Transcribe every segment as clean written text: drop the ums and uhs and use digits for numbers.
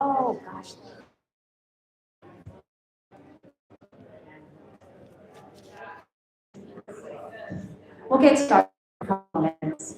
Oh, gosh. We'll get started in a couple minutes.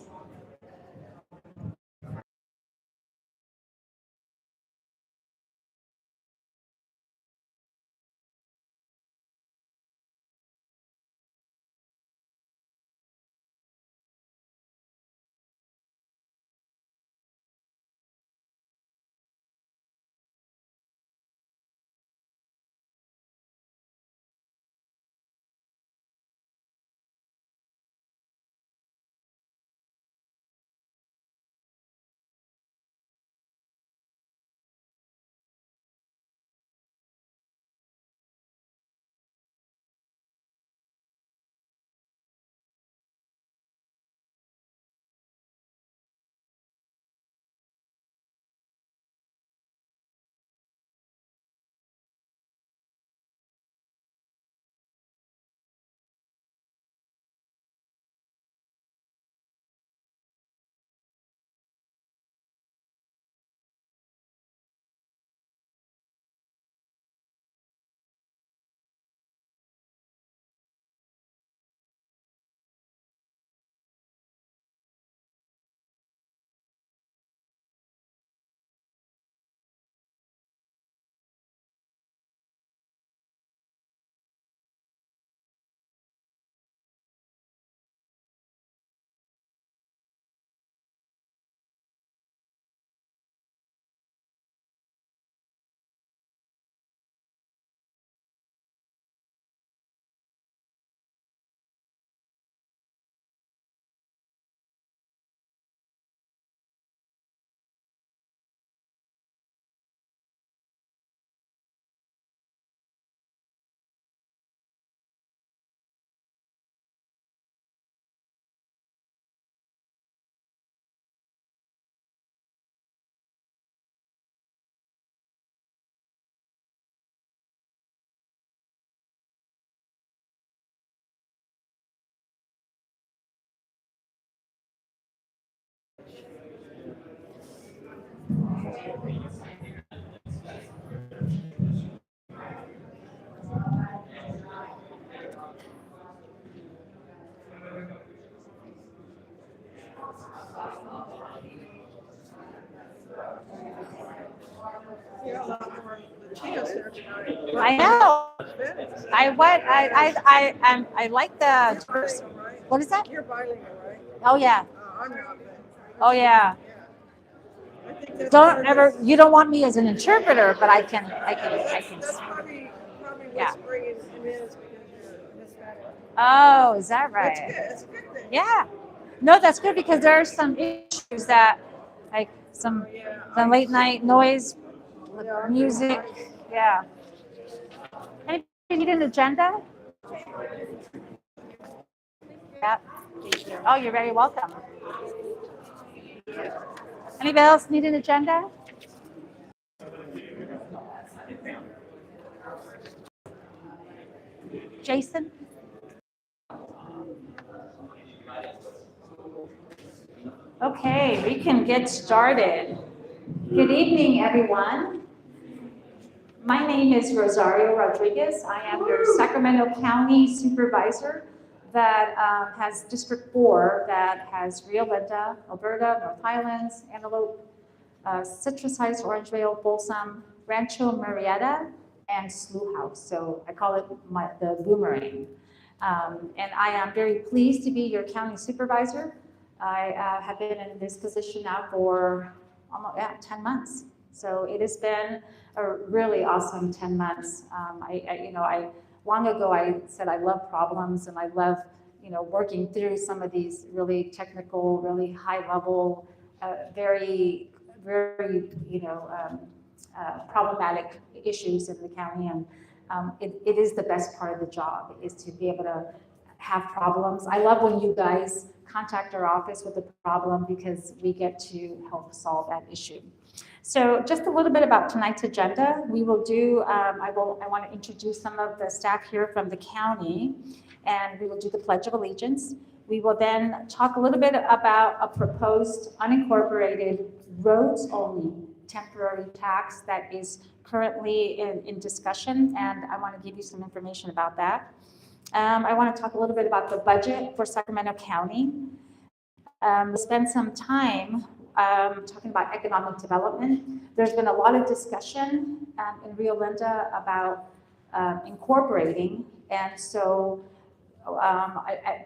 I know. I like the. What is that? You're bilingual, right? Oh yeah. I'm not. Oh yeah. I think that's Don't ever. You don't want me as an interpreter, but I can. That's probably Yeah. what's bringing him in is because you're Hispanic. Oh, is that That's right? good. That's a good thing. Yeah. No, that's good because there are some issues that, like some the late night noise, music. Yeah. Anybody need an agenda? Yeah. Oh, you're very welcome. Anybody else need an agenda? Jason? Okay, we can get started. Good evening, everyone. My name is Rosario Rodriguez. I am your Sacramento County Supervisor that has District 4 that has Rio Linda, Elverta, North Highlands, Antelope, Citrus Heights, Orangevale, Folsom, Rancho Murrieta, and Slough House. So I call it the boomerang. And I am very pleased to be your county supervisor. I have been in this position now for almost 10 months. So it has been a really awesome 10 months. Long ago I said I love problems and I love, working through some of these really technical, really high level, very, problematic issues in the county. And it is the best part of the job is to be able to have problems. I love when you guys contact our office with a problem because we get to help solve that issue. So just a little bit about tonight's agenda. We will do, I want to introduce some of the staff here from the county, and we will do the Pledge of Allegiance. We will then talk a little bit about a proposed unincorporated roads only temporary tax that is currently in discussion, and I want to give you some information about that. I want to talk a little bit about the budget for Sacramento County. Spend some time talking about economic development. There's been a lot of discussion in Rio Linda about incorporating, and so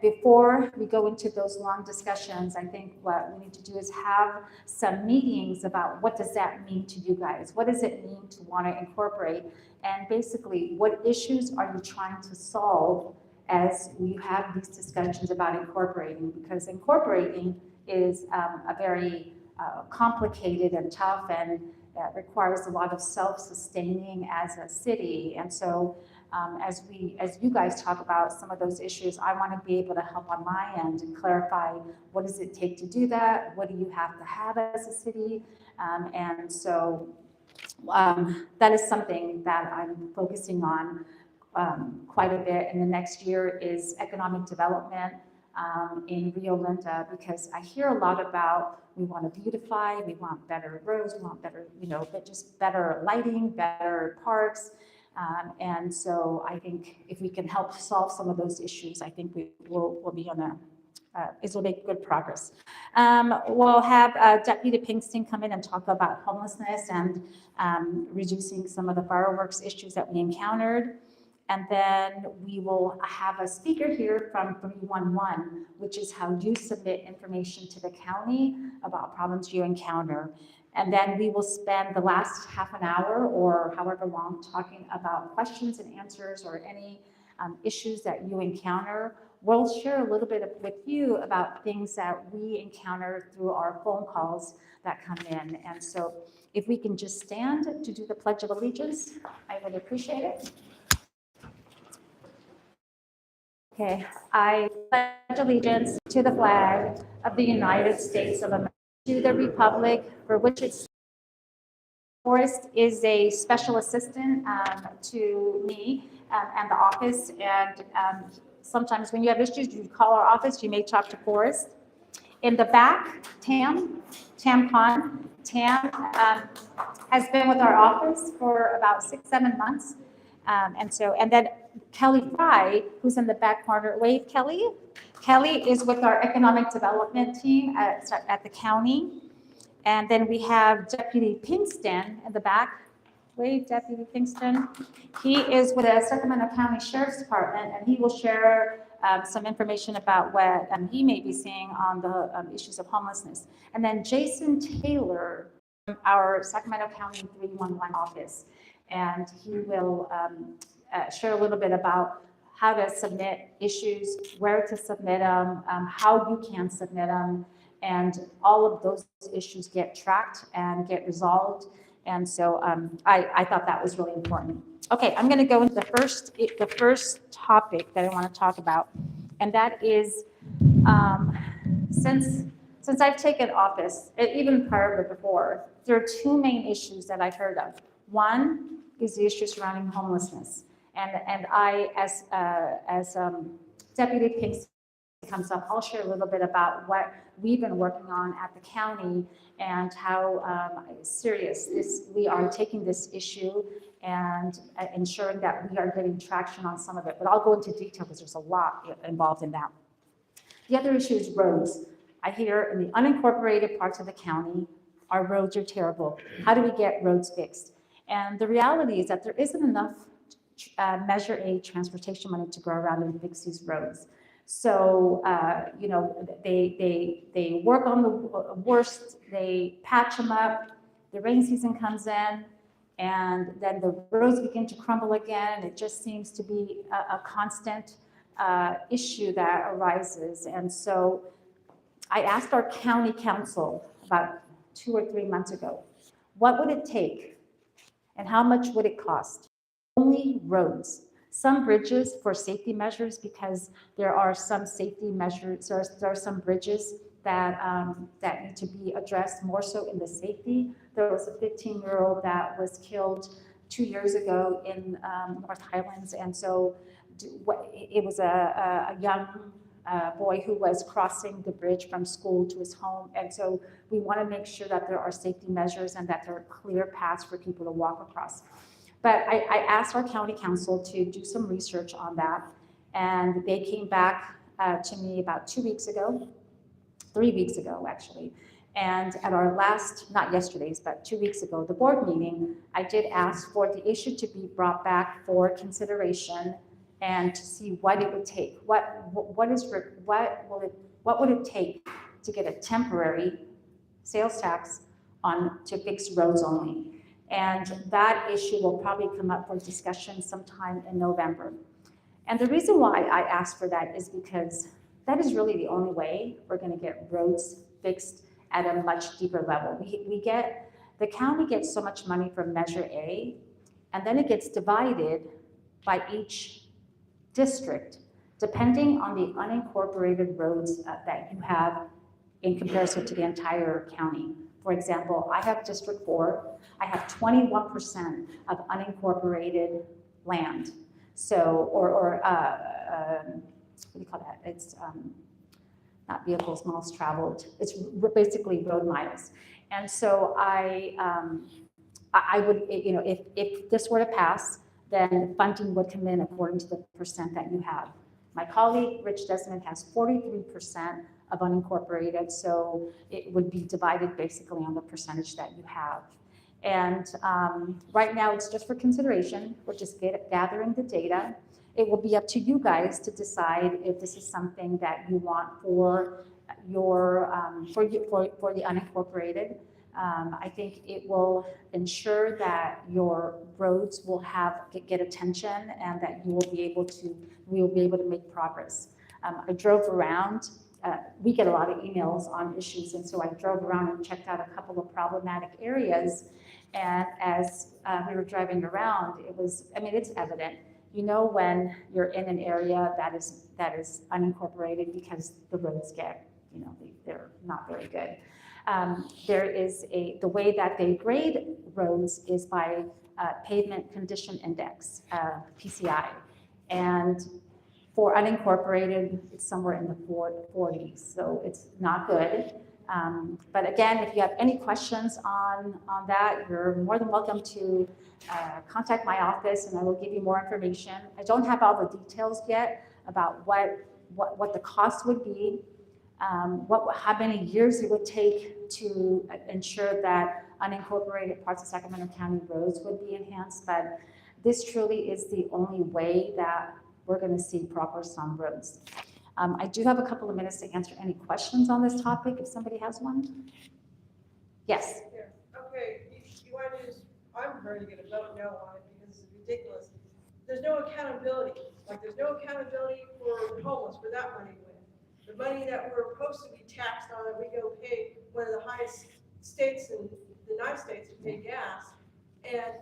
before we go into those long discussions, I think what we need to do is have some meetings about what does that mean to you guys? What does it mean to want to incorporate? And basically, what issues are you trying to solve as you have these discussions about incorporating? Because incorporating is a very complicated and tough, and requires a lot of self-sustaining as a city. And so as you guys talk about some of those issues, I want to be able to help on my end and clarify what does it take to do that? What do you have to have as a city? And so that is something that I'm focusing on quite a bit in the next year is economic development in Rio Linda, because I hear a lot about we want to beautify, we want better roads, we want better, but just better lighting, better parks. And so I think if we can help solve some of those issues, I think we'll be on will make good progress. We'll have Deputy Pinkston come in and talk about homelessness and reducing some of the fireworks issues that we encountered. And then we will have a speaker here from 311, which is how you submit information to the county about problems you encounter. And then we will spend the last half an hour or however long talking about questions and answers or any issues that you encounter. We'll share a little bit with you about things that we encounter through our phone calls that come in. And so if we can just stand to do the Pledge of Allegiance, I would appreciate it. Okay, I pledge allegiance to the flag of the United States of America, to the republic for which it stands. Forrest is a special assistant to me and the office, and sometimes when you have issues, you call our office, you may talk to Forrest. In the back, Tam Khan. Tam has been with our office for about 6-7 months. And then Kelly Fry, who's in the back corner. Wave, Kelly. Kelly is with our economic development team at the county. And then we have Deputy Pinkston in the back. Wave, Deputy Pinkston. He is with the Sacramento County Sheriff's Department, and he will share some information about what he may be seeing on the issues of homelessness. And then Jason Taylor, our Sacramento County 311 office. And he will share a little bit about how to submit issues, where to submit them, how you can submit them, and all of those issues get tracked and get resolved. And so I thought that was really important. Okay, I'm going to go into the first topic that I want to talk about, and that is since I've taken office, even prior to before, there are two main issues that I've heard of. One is the issue surrounding homelessness. And I, as Deputy Pinkston comes up, I'll share a little bit about what we've been working on at the county and how serious we are taking this issue and ensuring that we are getting traction on some of it. But I'll go into detail because there's a lot involved in that. The other issue is roads. I hear in the unincorporated parts of the county, our roads are terrible. How do we get roads fixed? And the reality is that there isn't enough Measure A transportation money to go around and fix these roads. So, they work on the worst, they patch them up, the rain season comes in, and then the roads begin to crumble again. It just seems to be a constant issue that arises. And so I asked our county council about 2 or 3 months ago, what would it take and how much would it cost? Only roads. Some bridges for safety measures, because there are some safety measures, there are some bridges that need to be addressed more so in the safety. There was a 15-year-old that was killed 2 years ago in North Highlands, and so it was a young boy who was crossing the bridge from school to his home. And so we want to make sure that there are safety measures and that there are clear paths for people to walk across. But I asked our county council to do some research on that, and they came back to me about 2 weeks ago, 3 weeks ago actually. And at our last, not yesterday's, but 2 weeks ago, the board meeting, I did ask for the issue to be brought back for consideration and to see what it would take. What would it take to get a temporary sales tax to fixed roads only? And that issue will probably come up for discussion sometime in November. And the reason why I asked for that is because that is really the only way we're going to get roads fixed at a much deeper level. The county gets so much money from Measure A, and then it gets divided by each district, depending on the unincorporated roads that you have in comparison to the entire county. For example, I have District 4, I have 21% of unincorporated land. So, what do you call that? It's not vehicles, miles traveled. It's basically road miles. And so I would, if this were to pass, then funding would come in according to the percent that you have. My colleague, Rich Desmond, has 43% of unincorporated, so it would be divided basically on the percentage that you have. And right now, it's just for consideration. We're just gathering the data. It will be up to you guys to decide if this is something that you want for the unincorporated. I think it will ensure that your roads will get attention and that we will be able to make progress. I drove around. We get a lot of emails on issues, and so I drove around and checked out a couple of problematic areas. And as we were driving around, it's evident. You know when you're in an area that is unincorporated because the roads they're not very good. The way that they grade roads is by pavement condition index, PCI. And for unincorporated, it's somewhere in the 40s, so it's not good. But again, if you have any questions on that, you're more than welcome to contact my office and I will give you more information. I don't have all the details yet about what the cost would be, how many years it would take to ensure that unincorporated parts of Sacramento County roads would be enhanced, but this truly is the only way that we're going to see progress on roads. I do have a couple of minutes to answer any questions on this topic if somebody has one. Yes. Yeah. Okay, you want to use, I'm very going to vote no on it because it's ridiculous. There's no accountability. Like there's no accountability for the homeless where that money went. The money that we're supposed to be taxed on, that we go pay one of the highest states in the United States to pay gas, and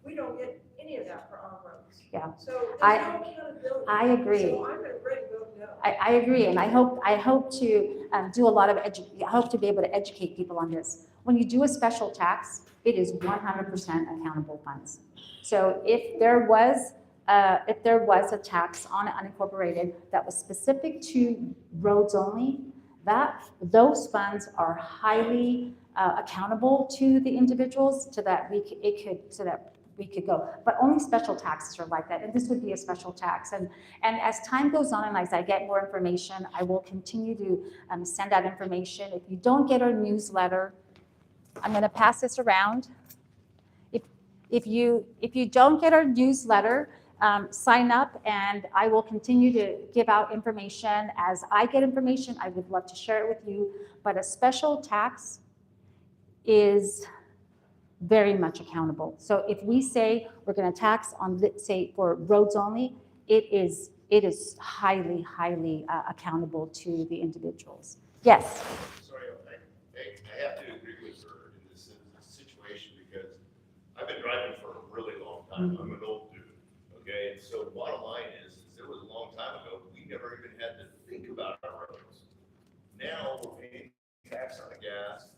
we don't get any of that for our roads. Yeah. So there's no accountability. I agree. So I'm going to ready to vote no. I agree, and I hope to do a lot of I hope to be able to educate people on this. When you do a special tax, it is 100% accountable funds. So if there was a tax on unincorporated that was specific to roads only, those funds are highly accountable to the individuals, so that we could go. But only special taxes are like that, and this would be a special tax. And as time goes on and as I get more information, I will continue to send out information. If you don't get our newsletter, I'm going to pass this around. If you don't get our newsletter, sign up, and I will continue to give out information. As I get information, I would love to share it with you. But a special tax is very much accountable. So if we say we're going to tax on, let's say, for roads only, it is highly accountable to the individuals. Yes. Sorry, I have to agree with her in this situation because I've been driving for a really long time. I'm an old dude, okay? And so bottom line is it was a long time ago, we never even had to think about our roads. Now we're paying tax on the gas,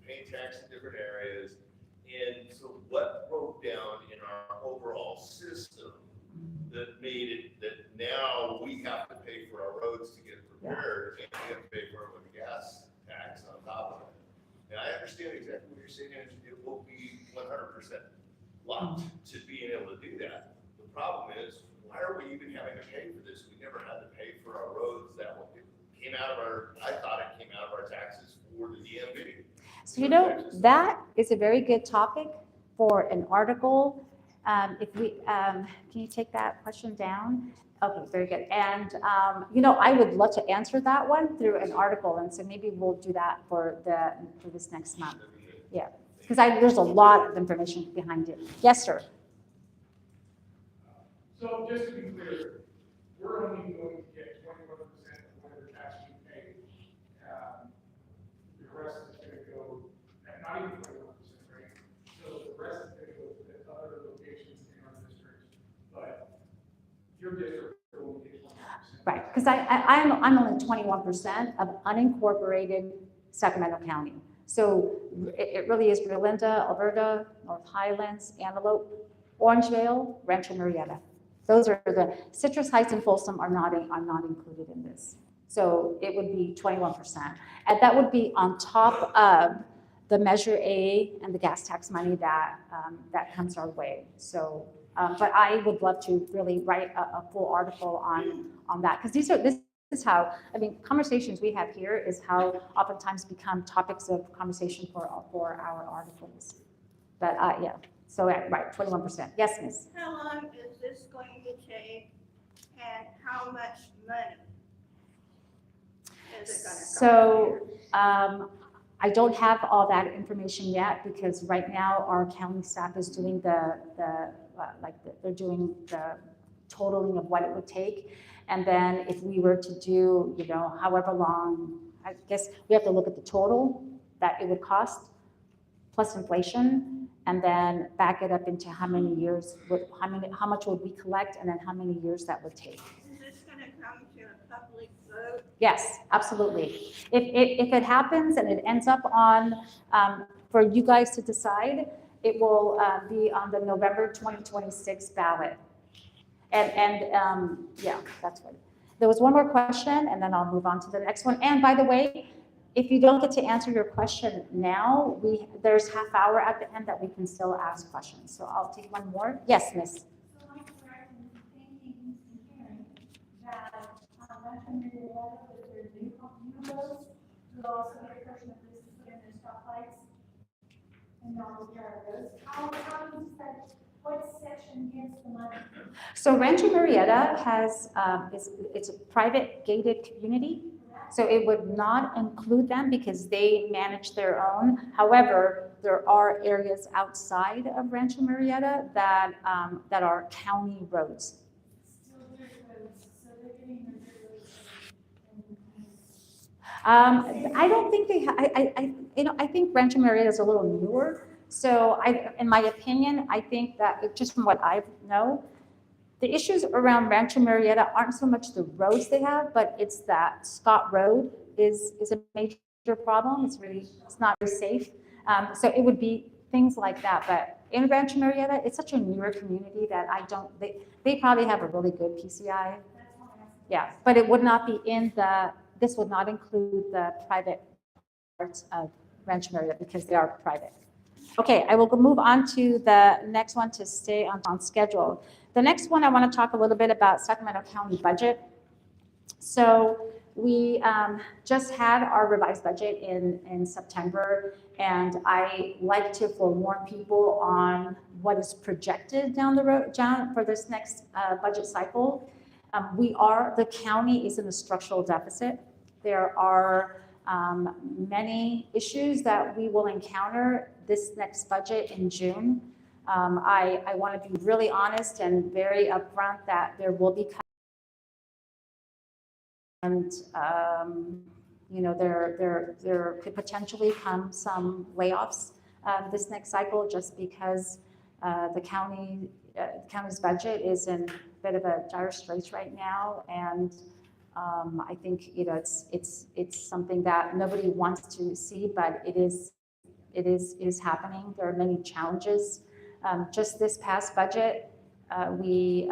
paying tax in different areas. And so what broke down in our overall system that made it that now we have to pay for our roads to get understand exactly what you're saying, and it will be 100% locked to being able to do that. The problem is, why are we even having to pay for this? We never had to pay for our roads that came out of our, I thought it came out of our taxes for the DMV. So, you know, that is a very good topic for an article. If we, can you take that question down? Okay, very good. And, you know, I would love to answer that one through an article. And so maybe we'll do that for this next month. Yeah, because there's a lot of information behind it. Yes, sir. So just to be clear, we're only going to get 21% of whatever tax you pay. The rest is going to go, not even 21%, right? So the rest is going to go to the other locations in our district, but your district will only get 21%. Right, because I'm only 21% of unincorporated Sacramento County. So it really is Rio Linda, Elverta, North Highlands, Antelope, Orangevale, Rancho Murieta. Those are the, Citrus Heights and Folsom are not included in this. So it would be 21%. And that would be on top of the Measure A and the gas tax money that comes our way. So, but I would love to really write a full article on that, because this is how, I mean, conversations we have here is how oftentimes become topics of conversation for our articles. But yeah, so right, 21%. Yes, Miss. How long is this going to take, and how much money is it going to cost? So I don't have all that information yet, because right now our county staff is doing they're doing the totaling of what it would take. And then if we were to do, you know, however long, I guess we have to look at the total that it would cost plus inflation, and then back it up into how many years, how much would we collect, and then how many years that would take. Is this going to come to a public vote? Yes, absolutely. If it happens and it ends up on, for you guys to decide, it will be on the November 2026 ballot. And yeah, that's what. There was one more question, and then I'll move on to the next one. And by the way, if you don't get to answer your question now, there's half hour at the end that we can still ask questions. So I'll take one more. Yes, Miss. So I'm correct in thinking and hearing that Metro Rio with their new roads will also get a portion of this to put in their stoplights and all the roads. How do you decide what section gets the money? So Rancho Murieta has, it's a private gated community. So it would not include them because they manage their own. However, there are areas outside of Rancho Murieta that are county roads. Still dirt roads, so they're getting their dirt roads. I don't think I think Rancho Murieta is a little newer. So in my opinion, I think that just from what I know, the issues around Rancho Murieta aren't so much the roads they have, but it's that Scott Road is a major problem. It's not very safe. So it would be things like that. But in Rancho Murieta, it's such a newer community that they probably have a really good PCI. Yeah, but it would not be this would not include the private parts of Rancho Murieta because they are private. Okay, I will move on to the next one to stay on schedule. The next one, I want to talk a little bit about Sacramento County budget. So we just had our revised budget in September, and I like to forewarn people on what is projected down the road for this next budget cycle. The county is in a structural deficit. There are many issues that we will encounter this next budget in June. I want to be really honest and very upfront that there will be cuts. And you know, there could potentially come some layoffs this next cycle, just because the county's budget is in a bit of a dire straits right now, and I think, you know, it's something that nobody wants to see, but it is happening. There are many challenges. Just this past budget, we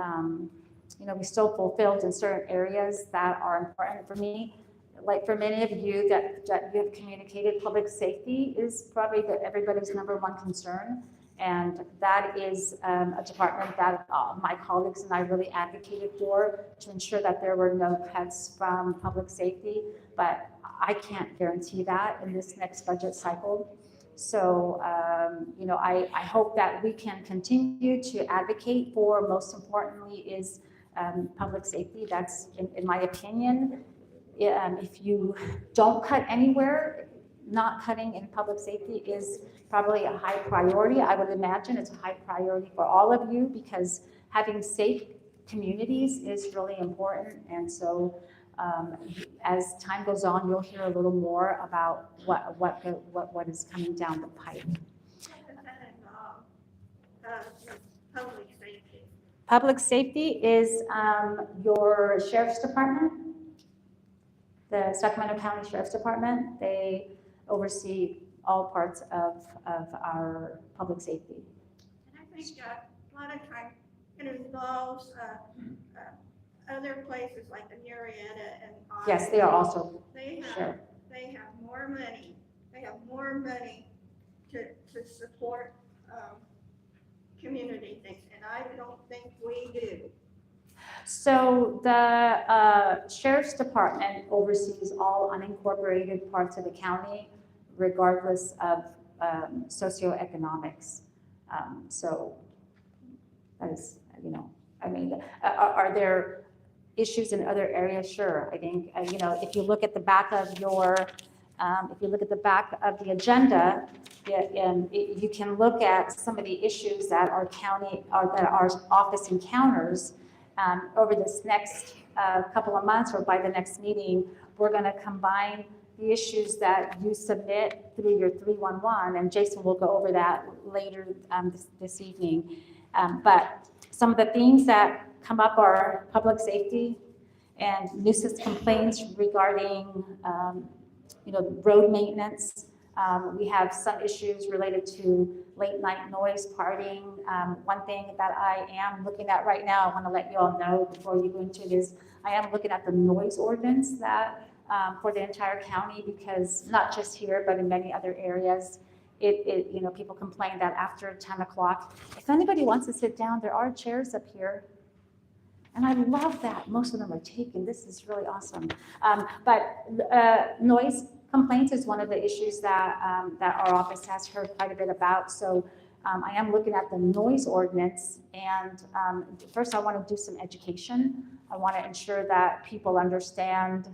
still fulfilled in certain areas that are important for me. like for many of you that you have communicated, public safety is probably everybody's number one concern. And that is a department that my colleagues and I really advocated for to ensure that there were no cuts from public safety. But I can't guarantee that in this next budget cycle. So, you know, I hope that we can continue to advocate for, most importantly, is public safety. That's, in my opinion, if you don't cut anywhere, not cutting in public safety is probably a high priority. I would imagine it's a high priority for all of you because having safe communities is really important. And so as time goes on, you'll hear a little more about what is coming down the pipe. How does that involve, public safety? Public safety is your sheriff's department, the Sacramento County Sheriff's Department. They oversee all parts of our public safety. And I think a lot of times it involves other places like the Rio Linda and. Yes, they are also, They sure. have more money. They have more money to support community things, and I don't think we do. So the Sheriff's Department oversees all unincorporated parts of the county, regardless of socioeconomics. So that is, you know, I mean, are there issues in other areas? Sure. I think, you know, if you look at the back of your, if you look at the back of the agenda, you can look at some of the issues that our county, or that our office encounters over this next couple of months, or by the next meeting. We're going to combine the issues that you submit through your 311, and Jason will go over that later this evening. But some of the themes that come up are public safety and nuisance complaints regarding, you know, road maintenance. We have some issues related to late night noise, partying. One thing that I am looking at right now, I want to let you all know before you go into it, is I am looking at the noise ordinance that for the entire county, because not just here, but in many other areas, you know, people complain that after 10 o'clock, if anybody wants to sit down, there are chairs up here. And I love that. Most of them are taken. This is really awesome. But noise complaints is one of the issues that our office has heard quite a bit about. So I am looking at the noise ordinance, and first I want to do some education. I want to ensure that people understand,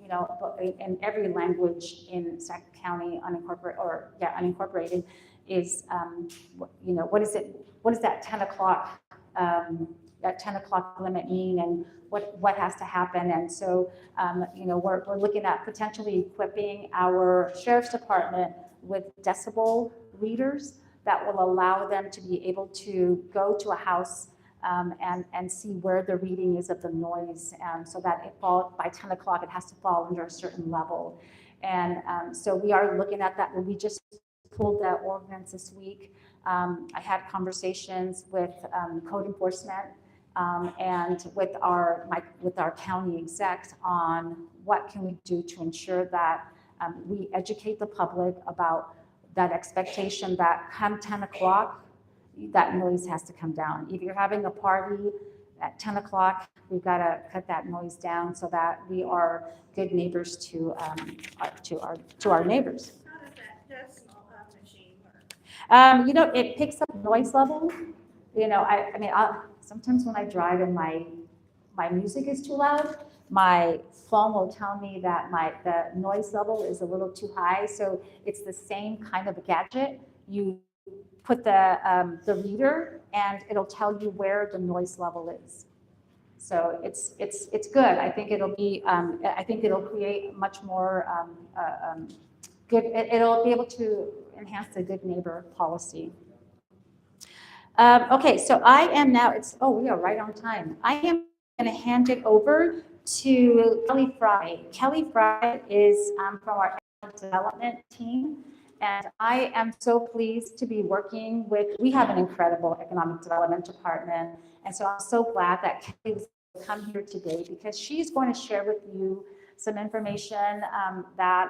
you know, in every language in Sac County unincorporated is, you know, what is it? What does that 10 o'clock? That 10 o'clock limit mean, and what has to happen? And so, you know, we're looking at potentially equipping our sheriff's department with decibel readers that will allow them to be able to go to a house and see where the reading is of the noise, so that it falls by 10 o'clock, it has to fall under a certain level. And so we are looking at that. We just pulled that ordinance this week. I had conversations with code enforcement and with our county execs on what can we do to ensure that we educate the public about that expectation that come 10 o'clock, that noise has to come down. If you're having a party at 10 o'clock, we've got to cut that noise down so that we are good neighbors to our neighbors. How does that decimal machine work? You know, it picks up noise level. You know, I mean, sometimes when I drive and my music is too loud, my phone will tell me that the noise level is a little too high. So it's the same kind of a gadget. You put the reader, and it'll tell you where the noise level is. So it's good. I think it'll be. I think it'll create much more good. It'll be able to enhance the good neighbor policy. Okay, so I am now. We are right on time. I am going to hand it over to Kelly Fry. Kelly Fry is from our development team. And I am so pleased to be working with, we have an incredible economic development department. And so I'm so glad that Kelly was able to come here today, because she's going to share with you some information that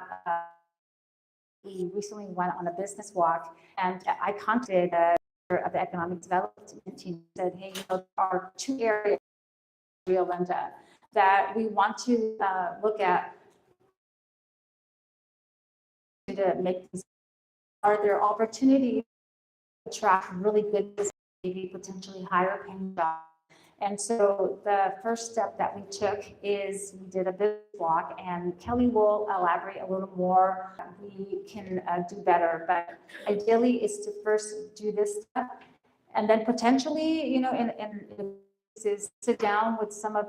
we recently went on a business walk, and I contacted of the economic development team, said, hey, there are 2 areas in Rio Linda that we want to look at to make these. Are there opportunities to attract really good, maybe potentially higher paying jobs? And so the first step that we took is we did a business walk, and Kelly will elaborate a little more. We can do better, but ideally is to first do this step, and then potentially, and is sit down with some of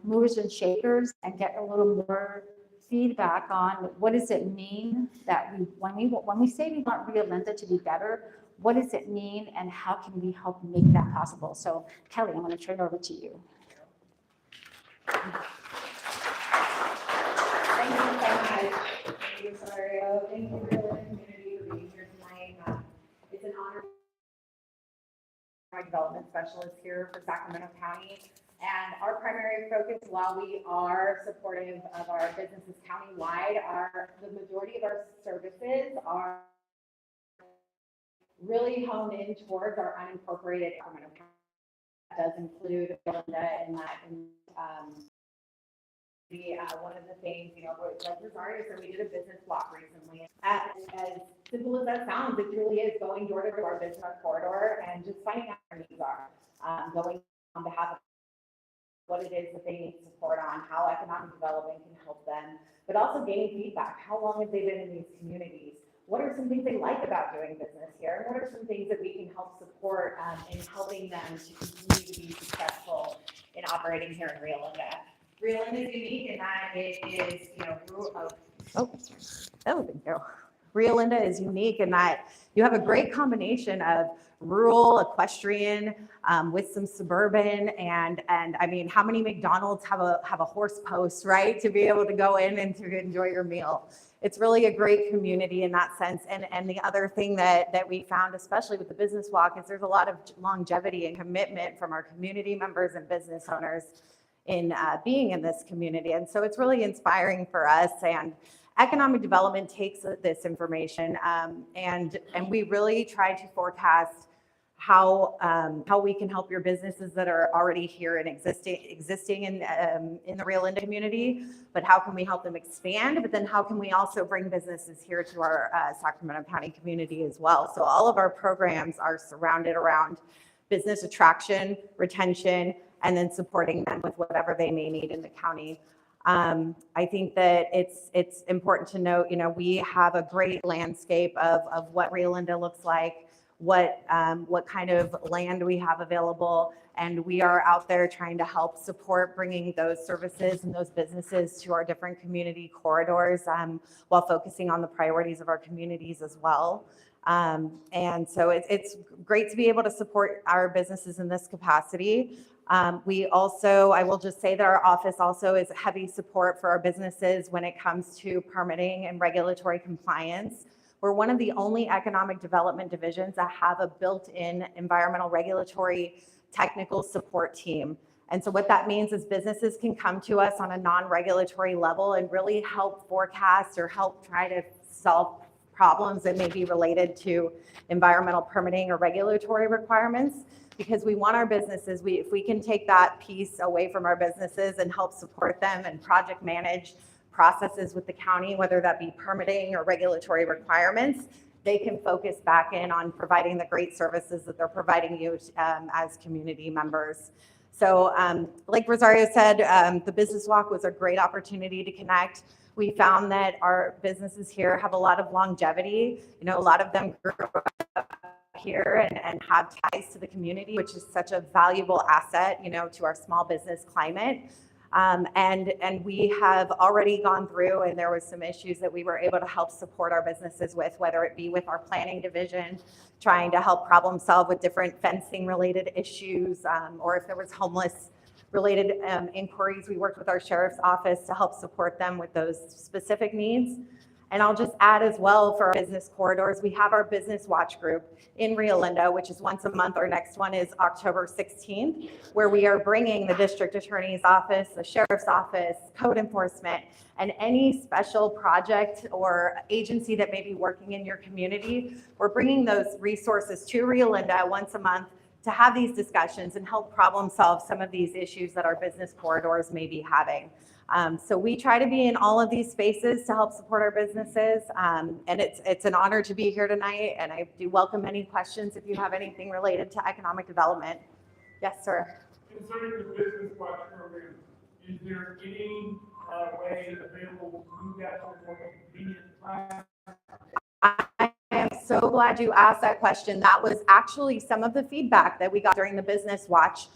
movers and shakers and get a little more feedback on what does it mean that when we say we want Rio Linda to be better, what does it mean and how can we help make that possible? So Kelly, I'm going to turn it over to you. Thank you so much. Thank you, Rosario. Thank you, Rio Linda Community, for being here tonight. It's an honor. My development specialist here for Sacramento County. And our primary focus, while we are supportive of our businesses countywide, the majority of our services are really honed in towards our unincorporated Sacramento County. That does include Rio Linda and one of the things, like Rosario said, we did a business walk recently. As simple as that sounds, it really is going door to door, business corridor, and just finding out what our needs are, going on behalf of what it is that they need support on, how economic development can help them, but also gaining feedback. How long have they been in these communities? What are some things they like about doing business here? And what are some things that we can help support in helping them to continue to be successful in operating here in Rio Linda? Rio Linda is unique in that it is, thank you. Rio Linda is unique in that you have a great combination of rural, equestrian, with some suburban, and I mean, how many McDonald's have a horse post, right, to be able to go in and to enjoy your meal? It's really a great community in that sense. And the other thing that we found, especially with the business walk, is there's a lot of longevity and commitment from our community members and business owners in being in this community. And so it's really inspiring for us. And economic development takes this information and we really try to forecast how we can help your businesses that are already here and existing in the Rio Linda community, but how can we help them expand? But then how can we also bring businesses here to our Sacramento County community as well? So all of our programs are surrounded around business attraction, retention, and then supporting them with whatever they may need in the county. I think that it's important to note, we have a great landscape of what Rio Linda looks like, what kind of land we have available, and we are out there trying to help support bringing those services and those businesses to our different community corridors while focusing on the priorities of our communities as well. And so it's great to be able to support our businesses in this capacity. We also, I will just say that our office also is heavy support for our businesses when it comes to permitting and regulatory compliance. We're one of the only economic development divisions that have a built-in environmental regulatory technical support team. And so what that means is businesses can come to us on a non-regulatory level and really help forecast or help try to solve problems that may be related to environmental permitting or regulatory requirements, because we want our businesses, if we can take that piece away from our businesses and help support them and project manage processes with the county, whether that be permitting or regulatory requirements, they can focus back in on providing the great services that they're providing you as community members. So like Rosario said, the business walk was a great opportunity to connect. We found that our businesses here have a lot of longevity. A lot of them grew up here and have ties to the community, which is such a valuable asset, to our small business climate. And we have already gone through, and there was some issues that we were able to help support our businesses with, whether it be with our planning division, trying to help problem solve with different fencing related issues, or if there was homeless related inquiries, we worked with our sheriff's office to help support them with those specific needs. And I'll just add as well for our business corridors, we have our business watch group in Rio Linda, which is once a month. Our next one is October 16th, where we are bringing the district attorney's office, the sheriff's office, code enforcement, and any special project or agency that may be working in your community. We're bringing those resources to Rio Linda once a month to have these discussions and help problem solve some of these issues that our business corridors may be having. So we try to be in all of these spaces to help support our businesses. And it's an honor to be here tonight. And I do welcome any questions if you have anything related to economic development. Yes, sir. Concerning the business watch program, is there any way available to move that to a more convenient time? I am so glad you asked that question. That was actually some of the feedback that we got during the business watch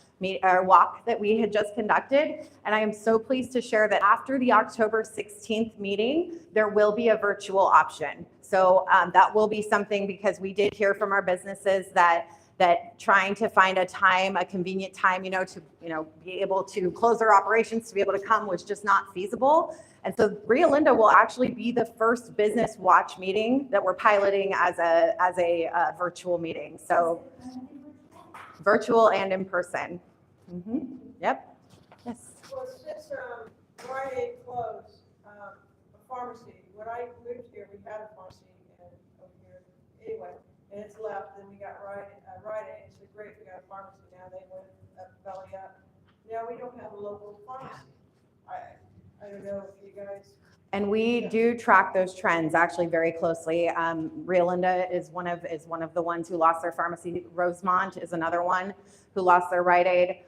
walk that we had just conducted. And I am so pleased to share that after the October 16th meeting, there will be a virtual option. So that will be something, because we did hear from our businesses that trying to find a time, a convenient time, to be able to close their operations, to be able to come, was just not feasible. And so Rio Linda will actually be the first business watch meeting that we're piloting as a virtual meeting. So virtual and in person. Yep. Yes. Well, since Rite Aid closed, a pharmacy, when I moved here, we had a pharmacy over here anyway, and it's left, and we got Rite Aid, it's great, we got a pharmacy now, they went up, belly up. Now we don't have a local pharmacy. I don't know if you guys. And we do track those trends actually very closely. Rio Linda is one of the ones who lost their pharmacy. Rosemont is another one who lost their Rite Aid.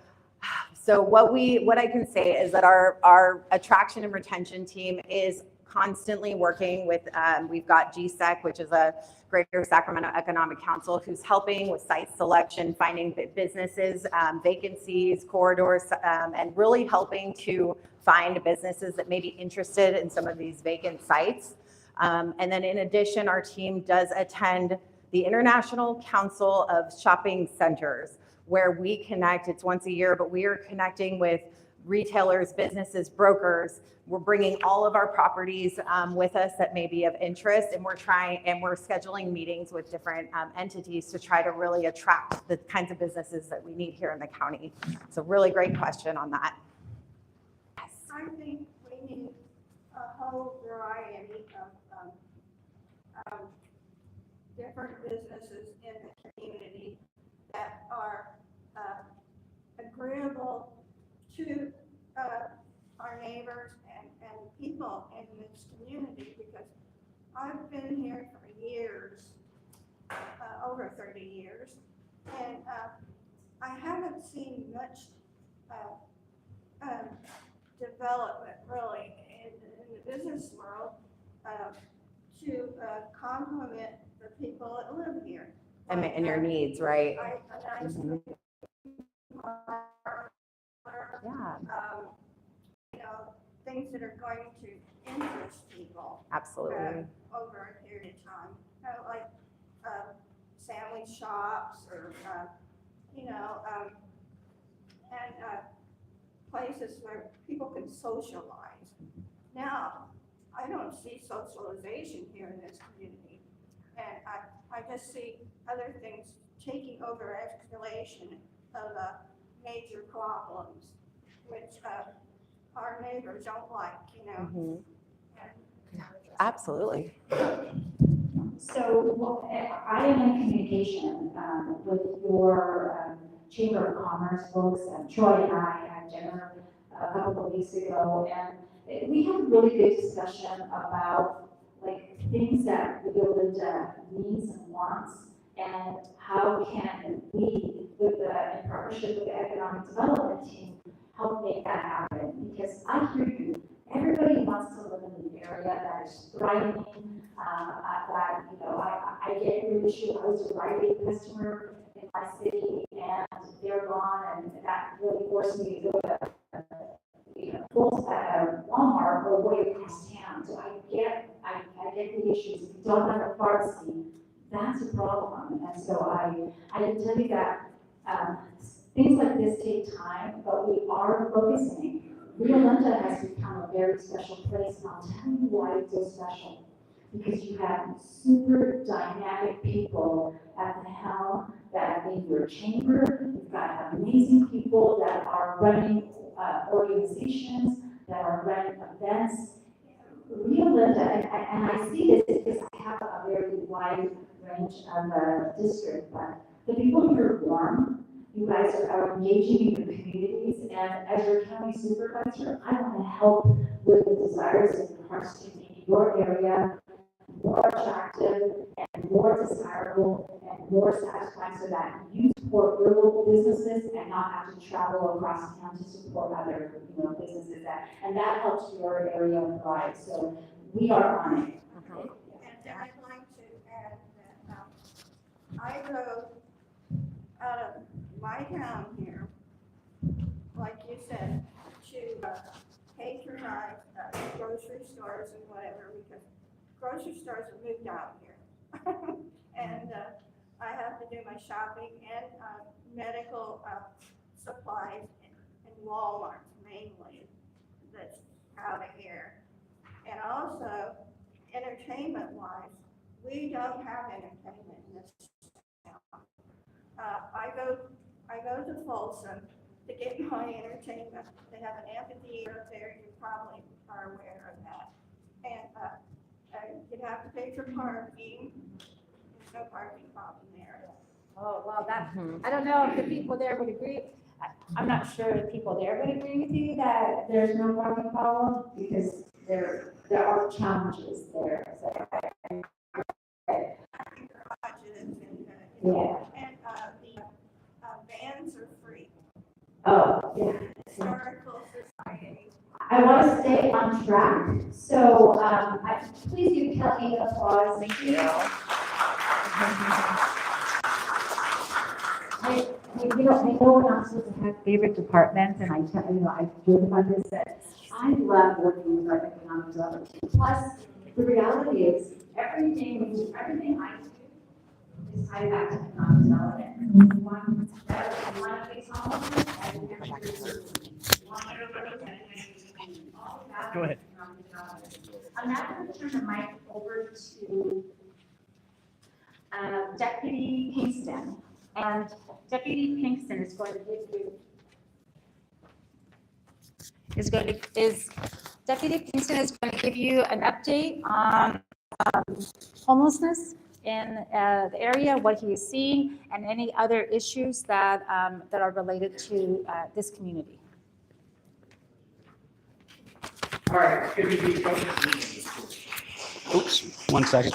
So what I can say is that our attraction and retention team is constantly working with, we've got GSEC, which is a Greater Sacramento Economic Council, who's helping with site selection, finding businesses, vacancies, corridors, and really helping to find businesses that may be interested in some of these vacant sites. And then in addition, our team does attend the International Council of Shopping Centers, where we connect. It's once a year, but we are connecting with retailers, businesses, brokers. We're bringing all of our properties with us that may be of interest, and we're scheduling meetings with different entities to try to really attract the kinds of businesses that we need here in the county. So really great question on that. Yes. I think we need a whole variety of different businesses in the community that are agreeable to our neighbors and people in this community, because I've been here for years, over 30 years, and I haven't seen much development really in the business world to complement the people that live here. And your needs, right? Yeah. Things that are going to interest people. Absolutely. Over a period of time, like sandwich shops or, and places where people can socialize. Now, I don't see socialization here in this community. And I just see other things taking over escalation of major problems, which our neighbors don't like, And, Absolutely. So I am in communication with your Chamber of Commerce folks, and Troy and I had dinner a couple of weeks ago, and we had a really good discussion about things that Rio Linda needs and wants, and how can we, in partnership with the Economic Development Team, help make that happen. Because I hear you, everybody wants to live in an area that is thriving, I get your issue. I was a Rite Aid customer in my city, and they're gone, and that really forced me to go to Walmart or way across town. So I get the issues. If you don't have a pharmacy, that's a problem. And so I can tell you that things like this take time, but we are focusing. Rio Linda has become a very special place, and I'll tell you why it's so special. because you have super dynamic people at the helm that in your chamber, you've got amazing people that are running organizations, that are running events. Rio Linda, and I see this because I have a very wide range of district, but the people here are warm. You guys are engaging in your communities, and as your county supervisor, I want to help with the desires and the hearts to make your area more attractive and more desirable and more satisfying so that you support your local businesses and not have to travel across town to support other, businesses and that helps your area thrive. So we are on it. And I'd like to add that, I drove out of my town here, like you said, to patronize grocery stores and whatever, because grocery stores have moved out here. And I have to do my shopping and medical supplies in Walmart mainly, that's out of here. And also, entertainment-wise, we don't have entertainment in this town. I go to Folsom to get my entertainment. They have an amphitheater there, you probably are aware of that. And you have to pay for parking. There's no parking problem there. Oh, well, I don't know if the people there would agree. I'm not sure if people there would agree with you that there's no parking problem, because there are challenges there. So, Garages and, yeah. And the vans are free. Oh, yeah. Historical Society. I want to stay on track, so please give Kelly an applause. Thank you. I know we're not supposed to have favorite departments, and I joke about this, that I love working with our economic development team. Plus, the reality is, everything I do is tied back to economic development. We want to fix homelessness, and we want Go ahead. I'm now going to turn the mic over to Deputy Pinkston. And Deputy Pinkston is going to give you. Deputy Pinkston is going to give you an update on homelessness in the area, what he is seeing, and any other issues that are related to this community. All right, good evening, folks. Oops, 1 second.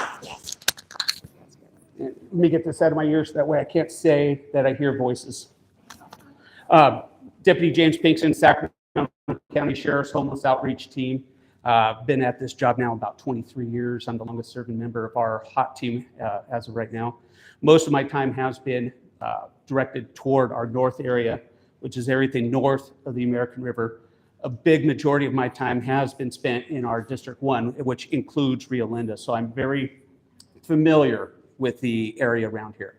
Let me get this out of my ears, that way I can't say that I hear voices. Deputy James Pinkston, Sacramento County Sheriff's Homeless Outreach Team. Been at this job now about 23 years. I'm the longest serving member of our HOT team as of right now. Most of my time has been directed toward our north area, which is everything north of the American River. A big majority of my time has been spent in our District 1, which includes Rio Linda. So I'm very familiar with the area around here.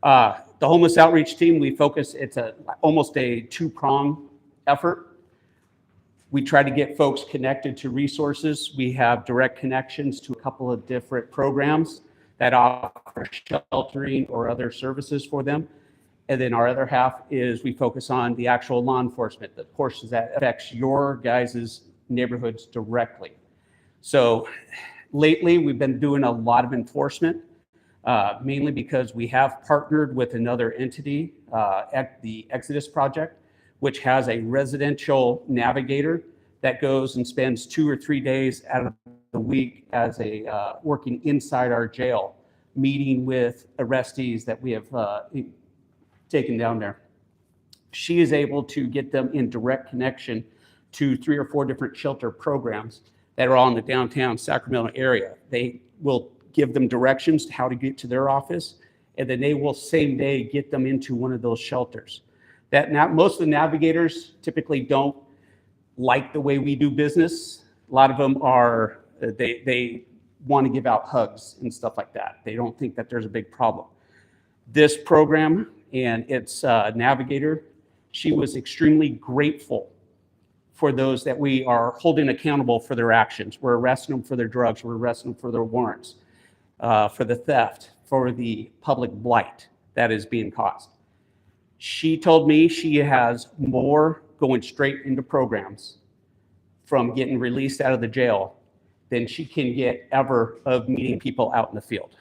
The homeless outreach team, we focus, it's almost a two-prong effort. We try to get folks connected to resources. We have direct connections to a couple of different programs that offer sheltering or other services for them. And then our other half is we focus on the actual law enforcement, the portions that affects your guys' neighborhoods directly. So lately, we've been doing a lot of enforcement, mainly because we have partnered with another entity at the Exodus Project, which has a residential navigator that goes and spends 2 or 3 days out of the week as a working inside our jail, meeting with arrestees that we have taken down there. She is able to get them in direct connection to 3 or 4 different shelter programs that are all in the downtown Sacramento area. They will give them directions to how to get to their office, and then they will same day get them into one of those shelters. Most of the navigators typically don't like the way we do business. A lot of them are, they want to give out hugs and stuff like that. They don't think that there's a big problem. This program and its navigator, she was extremely grateful for those that we are holding accountable for their actions. We're arresting them for their drugs. We're arresting them for their warrants, for the theft, for the public blight that is being caused. She told me she has more going straight into programs from getting released out of the jail than she can get ever of meeting people out in the field.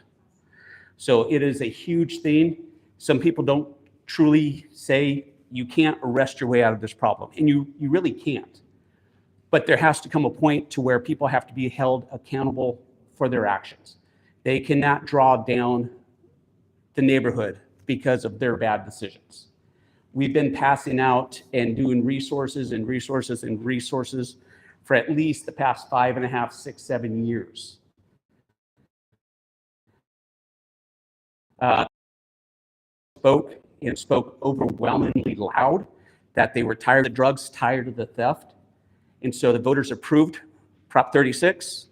So it is a huge thing. Some people don't truly say you can't arrest your way out of this problem, and you really can't. But there has to come a point to where people have to be held accountable for their actions. They cannot draw down the neighborhood because of their bad decisions. We've been passing out and doing resources and resources and resources for at least the past 5.5, 6, 7 years. Spoke overwhelmingly loud that they were tired of the drugs, tired of the theft. And so the voters approved Prop 36,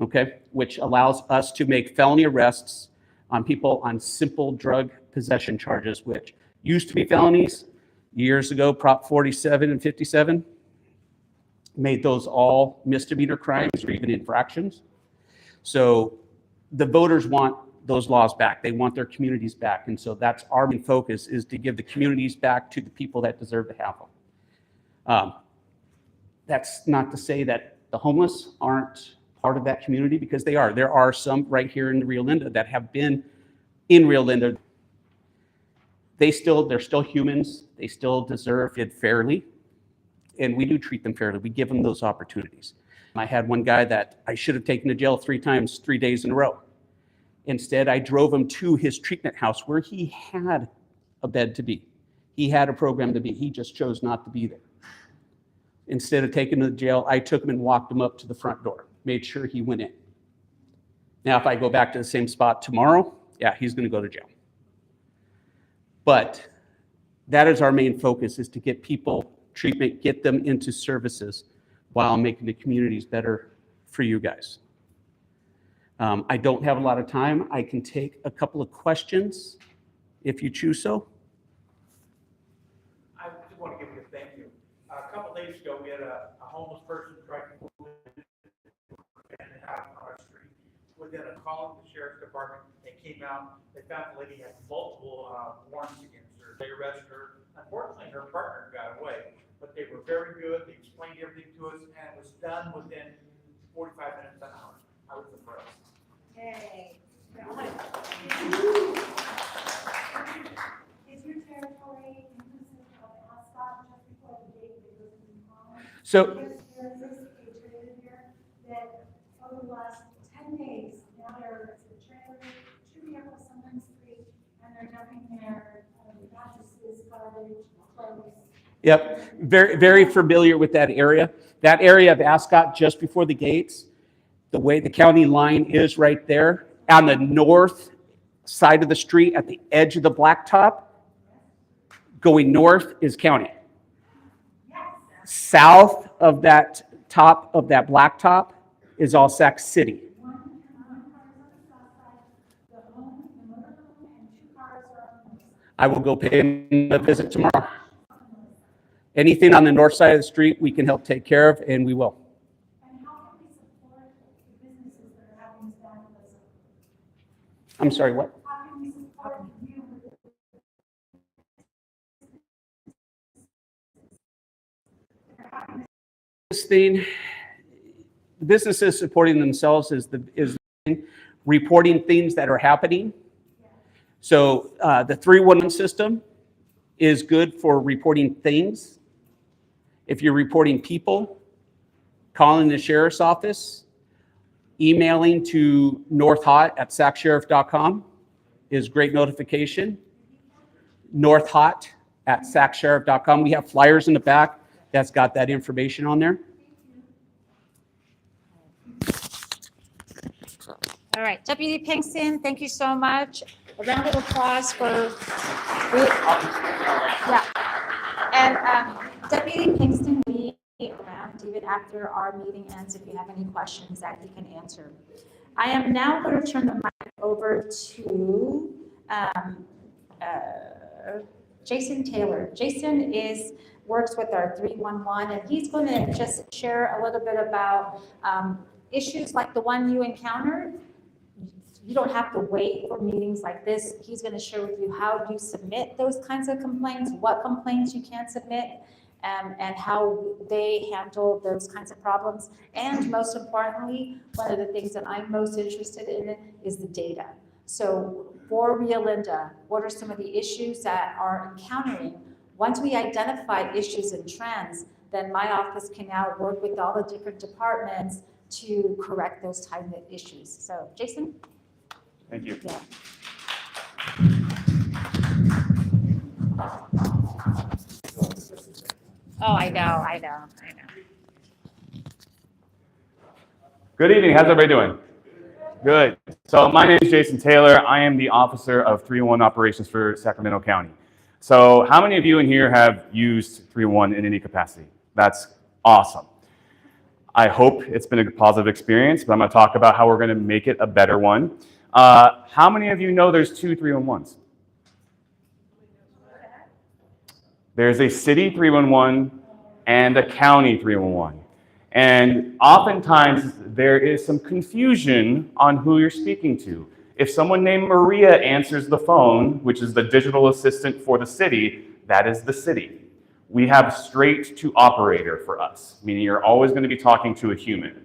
okay, which allows us to make felony arrests on people on simple drug possession charges, which used to be felonies. Years ago, Prop 47 and 57 made those all misdemeanor crimes or even infractions. So the voters want those laws back. They want their communities back. And so that's our main focus, is to give the communities back to the people that deserve to have them. That's not to say that the homeless aren't part of that community, because they are. There are some right here in Rio Linda that have been in Rio Linda. They're still humans. They still deserve it fairly. And we do treat them fairly. We give them those opportunities. I had one guy that I should have taken to jail 3 times, 3 days in a row. Instead, I drove him to his treatment house where he had a bed to be. He had a program to be. He just chose not to be there. Instead of taking him to jail, I took him and walked him up to the front door, made sure he went in. Now, if I go back to the same spot tomorrow, yeah, he's going to go to jail. But that is our main focus, is to get people treatment, get them into services while making the communities better for you guys. I don't have a lot of time. I can take a couple of questions if you choose so. I just want to give you a thank you. A couple days ago, we had a homeless person trying to move in the house on our street. Within a call to the sheriff's department, they came out, they found the lady had multiple warrants against her. They arrested her. Unfortunately, her partner got away, but they were very good. They explained everything to us, and it was done within 45 minutes to an hour. I was impressed. Yay. Is your territory inclusive of Ascot just before the date that goes into common? So, Because there is a trailer here that over the last 10 days, now there is a trailer, 2 vehicles, sometimes 3, and they're dumping their mattresses, garbage, clothes. yep, very, very familiar with that area. That area of Ascot, just before the gates, the way the county line is right there, on the north side of the street, at the edge of the blacktop, going north is county. South of that top of that blacktop is all Sac City. One car is on the south side, the motorhome, and 2 cars are on the north side. I will go pay him a visit tomorrow. Anything on the north side of the street, we can help take care of, and we will. And how can we support the businesses that are having vandalism? I'm sorry, what? How can we support you with This thing, businesses supporting themselves is reporting things that are happening. So the 311 system is good for reporting things. If you're reporting people, calling the sheriff's office, emailing to northhot@sacsheriff.com is great notification. northhot@sacsheriff.com. We have flyers in the back that's got that information on there. All right, Deputy Pinkston, thank you so much. A round of applause for, yeah. And Deputy Pinkston will be around even after our meeting ends if you have any questions that he can answer. I am now going to turn the mic over to Jason Taylor. Jason is works with our 311, and he's going to just share a little bit about issues like the one you encountered. You don't have to wait for meetings like this. He's going to share with you how you submit those kinds of complaints, what complaints you can submit, and how they handle those kinds of problems. And most importantly, one of the things that I'm most interested in is the data. So for Rio Linda, what are some of the issues that are encountering? Once we identify issues and trends, then my office can now work with all the different departments to correct those type of issues. So Jason? Thank you. Yeah. Oh, I know. Good evening. How's everybody doing? Good. So my name is Jason Taylor. I am the Officer of 311 Operations for Sacramento County. So how many of you in here have used 311 in any capacity? That's awesome. I hope it's been a positive experience, but I'm going to talk about how we're going to make it a better one. How many of you know there's two 311s? There's a city 311 and a county 311. And oftentimes there is some confusion on who you're speaking to. If someone named Maria answers the phone, which is the digital assistant for the city, that is the city. We have straight to operator for us, meaning you're always going to be talking to a human.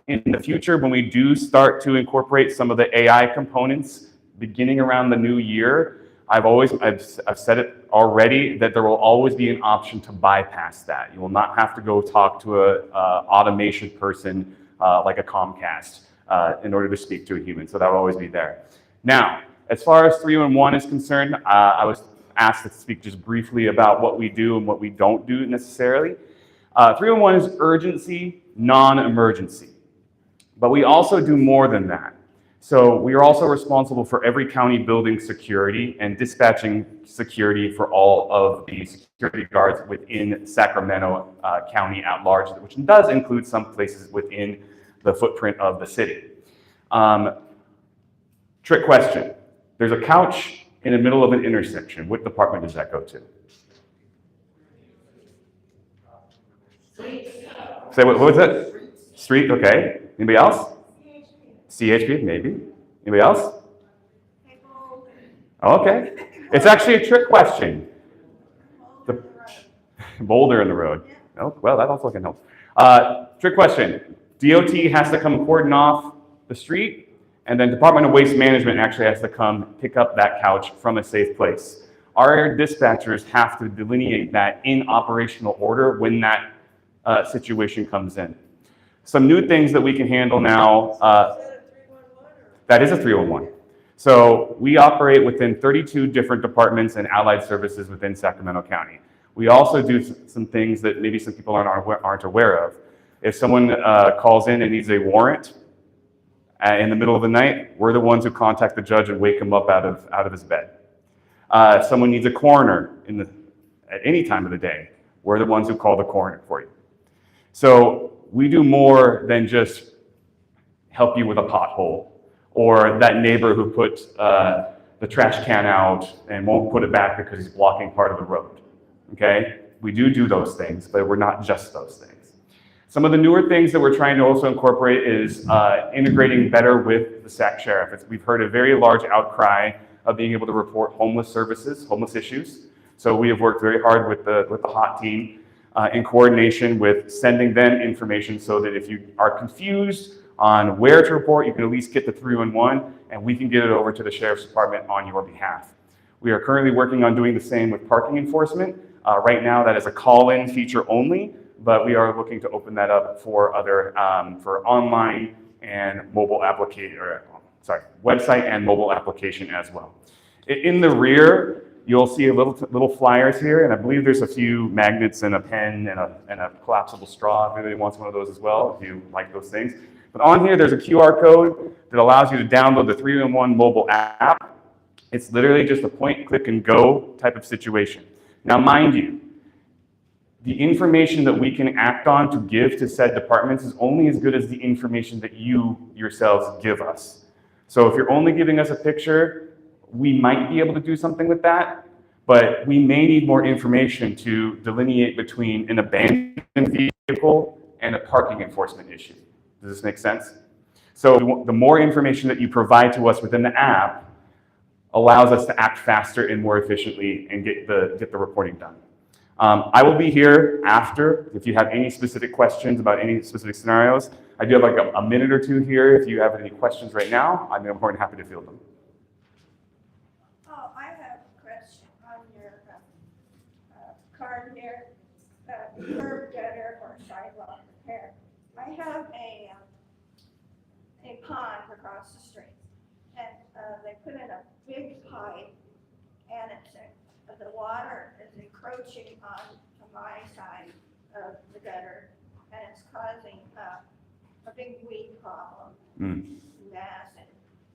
In the future, when we do start to incorporate some of the AI components beginning around the new year, I've said it already that there will always be an option to bypass that. You will not have to go talk to a automation person like a Comcast in order to speak to a human. So that will always be there. Now, as far as 311 is concerned, I was asked to speak just briefly about what we do and what we don't do necessarily. 311 is urgency, non-emergency. But we also do more than that. So we are also responsible for every county building security and dispatching security for all of the security guards within Sacramento County at large, which does include some places within the footprint of the city. Trick question. There's a couch in the middle of an intersection. What department does that go to? Say what was it? Street, okay. Anybody else? CHP, maybe. Anybody else? Okay. It's actually a trick question. The boulder in the road. Oh, well, that also can help. Trick question. DOT has to come cordon off the street, and then Department of Waste Management actually has to come pick up that couch from a safe place. Our dispatchers have to delineate that in operational order when that situation comes in. Some new things that we can handle now. That is a 311. So we operate within 32 different departments and allied services within Sacramento County. We also do some things that maybe some people aren't aware of. If someone calls in and needs a warrant in the middle of the night, we're the ones who contact the judge and wake him up out of his bed. Someone needs a coroner at any time of the day, we're the ones who call the coroner for you. So we do more than just help you with a pothole, or that neighbor who put the trash can out and won't put it back because he's blocking part of the road, okay? We do those things, but we're not just those things. Some of the newer things that we're trying to also incorporate is integrating better with the Sac Sheriff. We've heard a very large outcry of being able to report homeless issues. So we have worked very hard with the HOT team in coordination with sending them information so that if you are confused on where to report, you can at least get the 311 and we can get it over to the Sheriff's Department on your behalf. We are currently working on doing the same with parking enforcement. Right now that is a call-in feature only, but we are looking to open that up for other, for online and mobile application, website and mobile application as well. In the rear, you'll see a little flyers here, and I believe there's a few magnets and a pen and a collapsible straw. If anybody wants one of those as well, if you like those things. But on here, there's a QR code that allows you to download the 311 mobile app. It's literally just a point, click, and go type of situation. Now, mind you, the information that we can act on to give to said departments is only as good as the information that you yourselves give us. So if you're only giving us a picture, we might be able to do something with that, but we may need more information to delineate between an abandoned vehicle and a parking enforcement issue. Does this make sense? So the more information that you provide to us within the app allows us to act faster and more efficiently and get the reporting done. I will be here after if you have any specific questions about any specific scenarios. I do have like a minute or two here. If you have any questions right now, I'm more than happy to field them. Oh, I have a question on your card here, curb gutter or sidewalk repair. I have a pond across the street, and they put in a big pipe, and the water is encroaching on my side of the gutter, and it's causing a big weed problem, massive,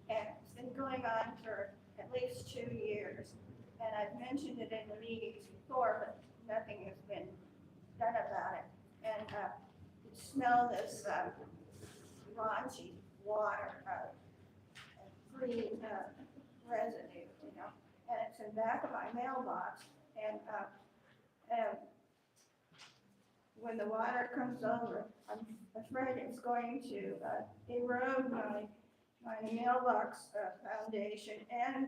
and it's been going on for at least 2 years, and I've mentioned it in the meetings before, but nothing has been done about it, and you smell this raunchy water, green residue, you know, and it's in the back of my mailbox, and when the water comes over, I'm afraid it's going to erode my mailbox foundation and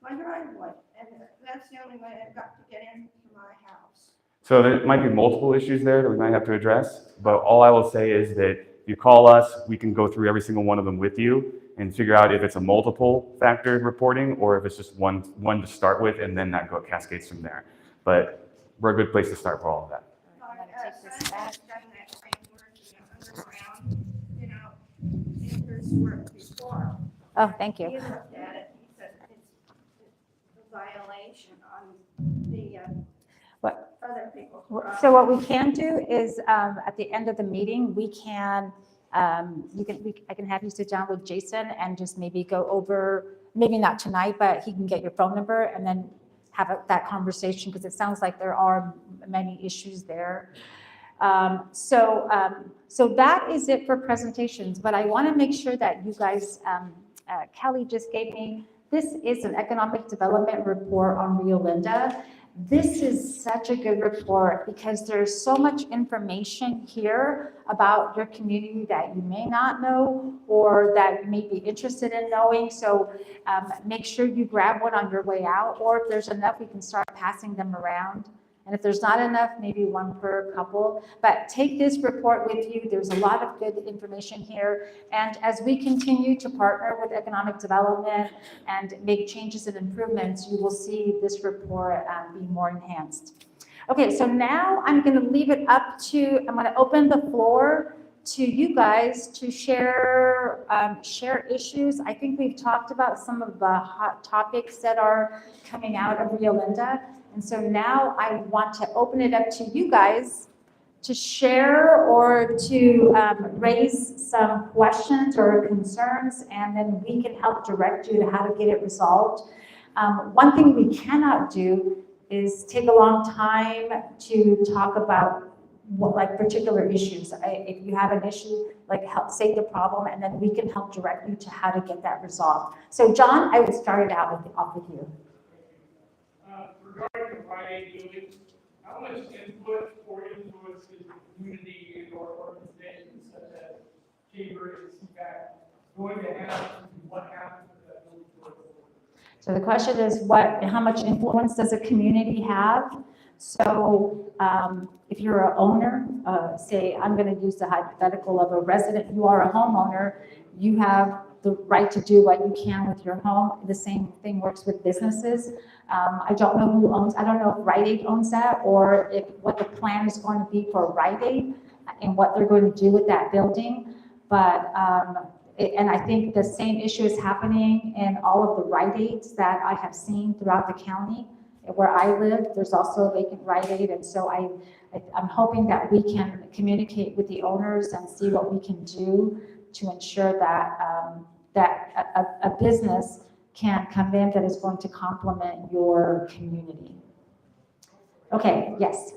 my driveway, and that's the only way I've got to get into my house. So there might be multiple issues there that we might have to address, but all I will say is that if you call us, we can go through every single one of them with you and figure out if it's a multiple factor reporting or if it's just one to start with, and then that cascades from there. But we're a good place to start for all of that. I've done that same work, underground, you know, Andrew's work before. Oh, thank He you. looked at it, he said it's a violation on the What? other people's So property. what we can do is, at the end of the meeting, we can, I can have you sit down with Jason and just maybe go over, maybe not tonight, but he can get your phone number and then have that conversation, because it sounds like there are many issues there. So that is it for presentations, but I want to make sure that you guys, Kelly just gave me, this is an economic development report on Rio Linda. This is such a good report because there's so much information here about your community that you may not know or that you may be interested in knowing. So make sure you grab one on your way out, or if there's enough, we can start passing them around. And if there's not enough, maybe one per couple. But take this report with you. There's a lot of good information here. And as we continue to partner with economic development and make changes and improvements, you will see this report be more enhanced. Okay, so now I'm going to leave it up to, I'm going to open the floor to you guys to share issues. I think we've talked about some of the hot topics that are coming out of Rio Linda. And so now I want to open it up to you guys to share or to raise some questions or concerns, and then we can help direct you to how to get it resolved. One thing we cannot do is take a long time to talk about particular issues. If you have an issue, help say the problem, and then we can help direct you to how to get that resolved. So John, I would start it out off with you. Regarding the Friday building, how much input or influence is the community and or organizations such as Chamber and CPAC going to have to what happens with that building going forward? So the question is, how much influence does a community have? So if you're an owner, say I'm going to use the hypothetical of a resident, you are a homeowner, you have the right to do what you can with your home. The same thing works with businesses. I don't know who owns, I don't know if Rite Aid owns that, or what the plan is going to be for Rite Aid and what they're going to do with that building. But, and I think the same issue is happening in all of the Rite Aids that I have seen throughout the county. Where I live, there's also a vacant Rite Aid, and so I'm hoping that we can communicate with the owners and see what we can do to ensure that a business can come in that is going to complement your community. Okay, yes.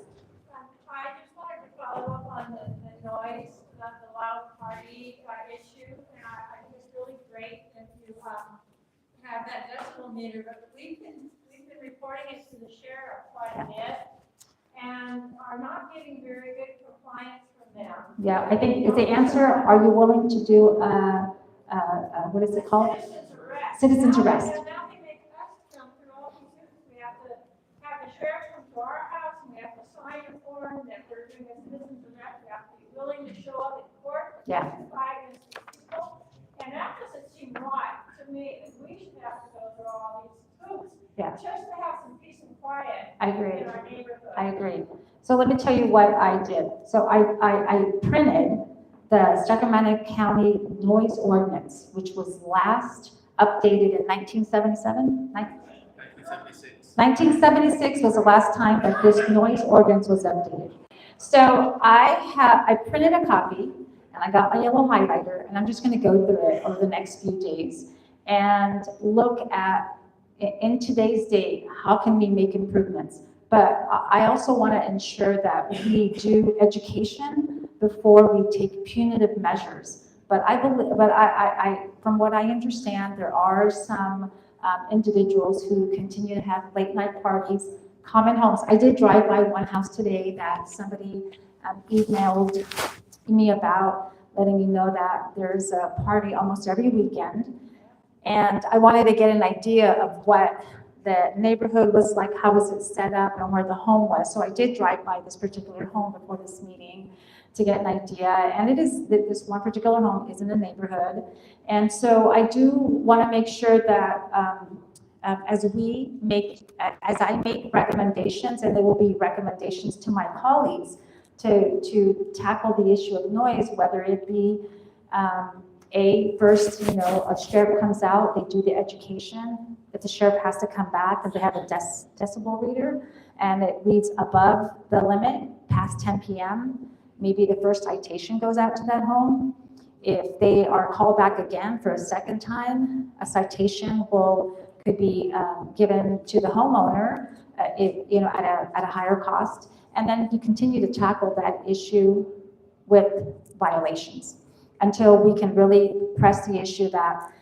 I just wanted to follow up on the noise, the loud party issue, and I think it's really great if you have that decibel meter, but we've been reporting it to the sheriff quite a bit and are not getting very good compliance from them. Yeah, I think is the answer, are you willing to do, what is it called? Citizens arrest. Citizens arrest. Now they make us come through all these things. We have to have the sheriff come to our house and we have to sign a form that we're doing a citizens arrest. We have to be willing to show up in court. Yeah. Testify against these people. And that doesn't seem right to me, that we should have to go through all these hoops. Yeah. Just to have some peace and quiet I agree. in our neighborhood. I agree. So let me tell you what I did. So I printed the Sacramento County noise ordinance, which was last updated in 1977. 1976 was the last time that this noise ordinance was updated. So I printed a copy and I got my yellow highlighter and I'm just going to go through it over the next few days and look at, in today's date, how can we make improvements? But I also want to ensure that we do education before we take punitive measures. But from what I understand, there are some individuals who continue to have late night parties, common homes. I did drive by one house today that somebody emailed me about, letting me know that there's a party almost every weekend. And I wanted to get an idea of what the neighborhood was like, how was it set up, and where the home was. So I did drive by this particular home before this meeting to get an idea. And it is, this one particular home is in the neighborhood. And so I do want to make sure that as I make recommendations, and there will be recommendations to my colleagues to tackle the issue of noise, whether it be first, a sheriff comes out, they do the education. If the sheriff has to come back, because they have a decibel reader, and it reads above the limit, past 10 p.m., maybe the first citation goes out to that home. If they are called back again for a second time, a citation could be given to the homeowner, at a higher cost. And then you continue to tackle that issue with violations until we can really press the issue that,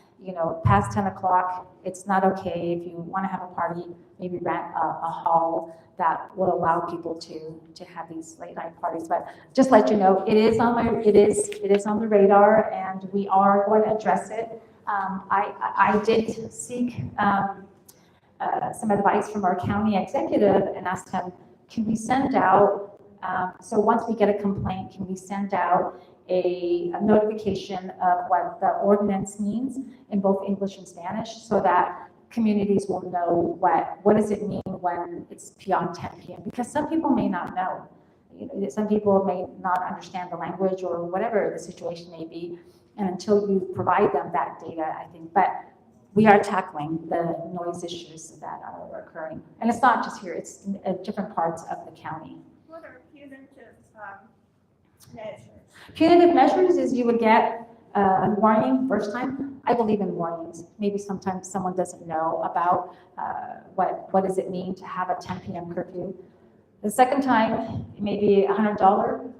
past 10 o'clock, it's not okay. If you want to have a party, maybe rent a hall that will allow people to have these late night parties. But just let you know, it is on the radar, and we are going to address it. I did seek some advice from our county executive and asked him, can we send out, so once we get a complaint, can we send out a notification of what the ordinance means in both English and Spanish, so that communities will know what does it mean when it's beyond 10 p.m. Because some people may not know. Some people may not understand the language or whatever the situation may be, and until you provide them that data, I think. But we are tackling the noise issues that are occurring, and it's not just here; it's in different parts of the county. What are punitive measures? Punitive measures is you would get a warning first time. I believe in warnings. Maybe sometimes someone doesn't know about what does it mean to have a 10 p.m. curfew. The second time, it may be a $100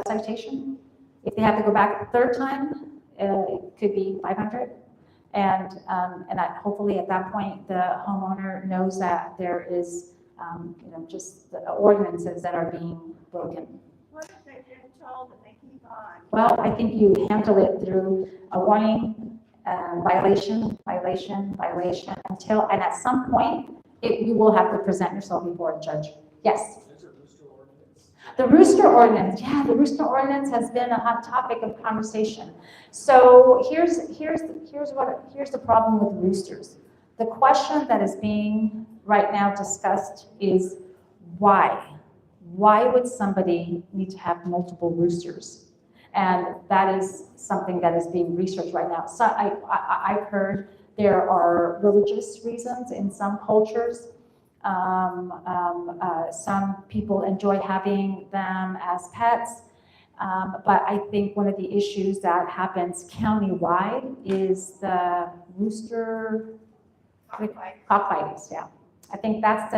citation. If they have to go back the third time, it could be $500. And hopefully at that point, the homeowner knows that there is, just the ordinances that are being broken. What if they've been told that they keep on? Well, I think you handle it through a warning, violation, until, and at some point, you will have to present yourself before a judge. Yes? The rooster ordinance, the rooster ordinance has been a hot topic of conversation. So here's the problem with roosters. The question that is being right now discussed is why? Why would somebody need to have multiple roosters? And that is something that is being researched right now. So I've heard there are religious reasons in some cultures. Some people enjoy having them as pets. But I think one of the issues that happens countywide is the rooster cockfights. Yeah, I think that's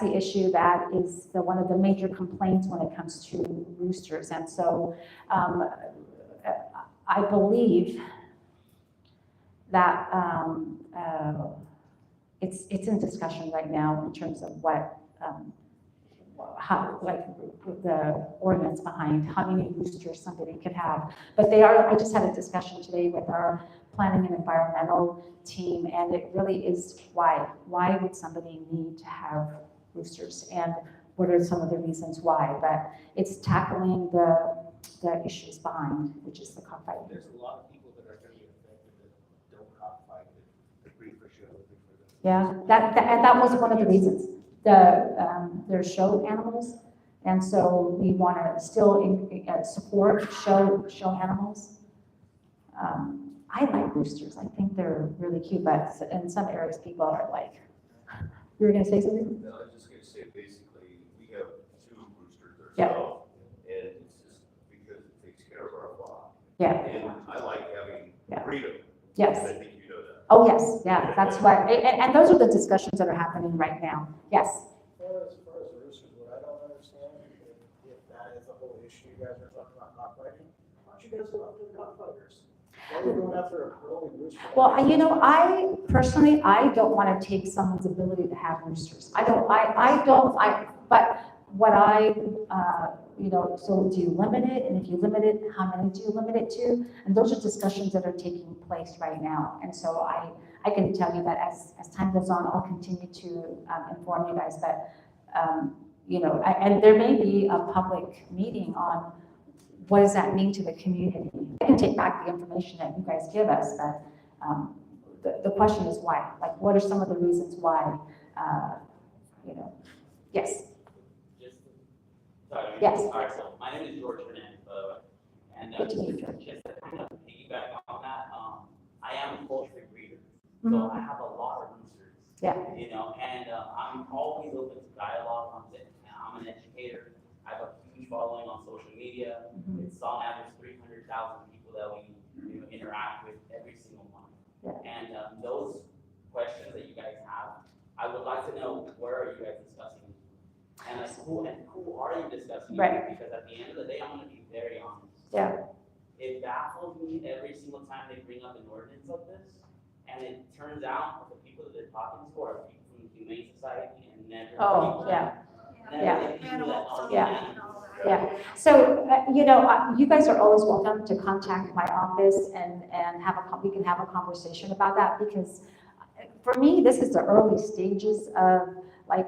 the issue that is one of the major complaints when it comes to roosters. And so I believe that it's in discussion right now in terms of what, how, like, with the ordinance behind how many roosters somebody could have. But I just had a discussion today with our planning and environmental team, and it really is why. Why would somebody need to have roosters? And what are some of the reasons why? But it's tackling the issues behind, which is the cockfighting. There's a lot of people that are gonna be affected that don't cockfight, that breed for show. Yeah, and that was one of the reasons. They're show animals, and so we want to still support show animals. I like roosters. I think they're really cute, but in some areas, people are like, you were going to say something? No, I was just gonna say, basically, we have 2 roosters Yeah. ourselves, and it's just because it takes care of our flock. Yeah, And I like having Yeah. freedom. yes. And I think you know that. Oh, yes, yeah, that's why, and those are the discussions that are happening right now. Yes. As far as the roosters, what I don't understand, if that is a whole issue, you guys are talking about cockfighting, why don't you guys go after the cockfighters? Why are you going after a growing rooster? Well, I personally, I don't want to take someone's ability to have roosters. But what so do you limit it? And if you limit it, how many do you limit it to? And those are discussions that are taking place right now. And so I can tell you that as time goes on, I'll continue to inform you guys that, and there may be a public meeting on what does that mean to the community. I can take back the information that you guys give us, but the question is why? Like, what are some of the reasons why, yes. Sorry. Yes. All right, so my name is George Hernandez, by the way. And Good to meet you, George. just to kind of piggyback on that, I am a poultry breeder, Mhm. so I have a lot of roosters. Yeah. And I'm always open to dialogue. I'm an educator. I have a huge following on social media. Mhm. It's on average 300,000 people that we interact with every single month. Yeah. And those questions that you guys have, I would like to know, where are you guys discussing? And who are you discussing? Right. Because at the end of the day, I'm gonna be very honest. Yeah. It baffles me every single time they bring up an ordinance like this, and it turns out the people that they're talking to are people from the Humane Society and never. Oh, yeah. Never the people that are the Yeah. animals. Yeah, so, you guys are always welcome to contact my office and we can have a conversation about that, because for me, this is the early stages of, like,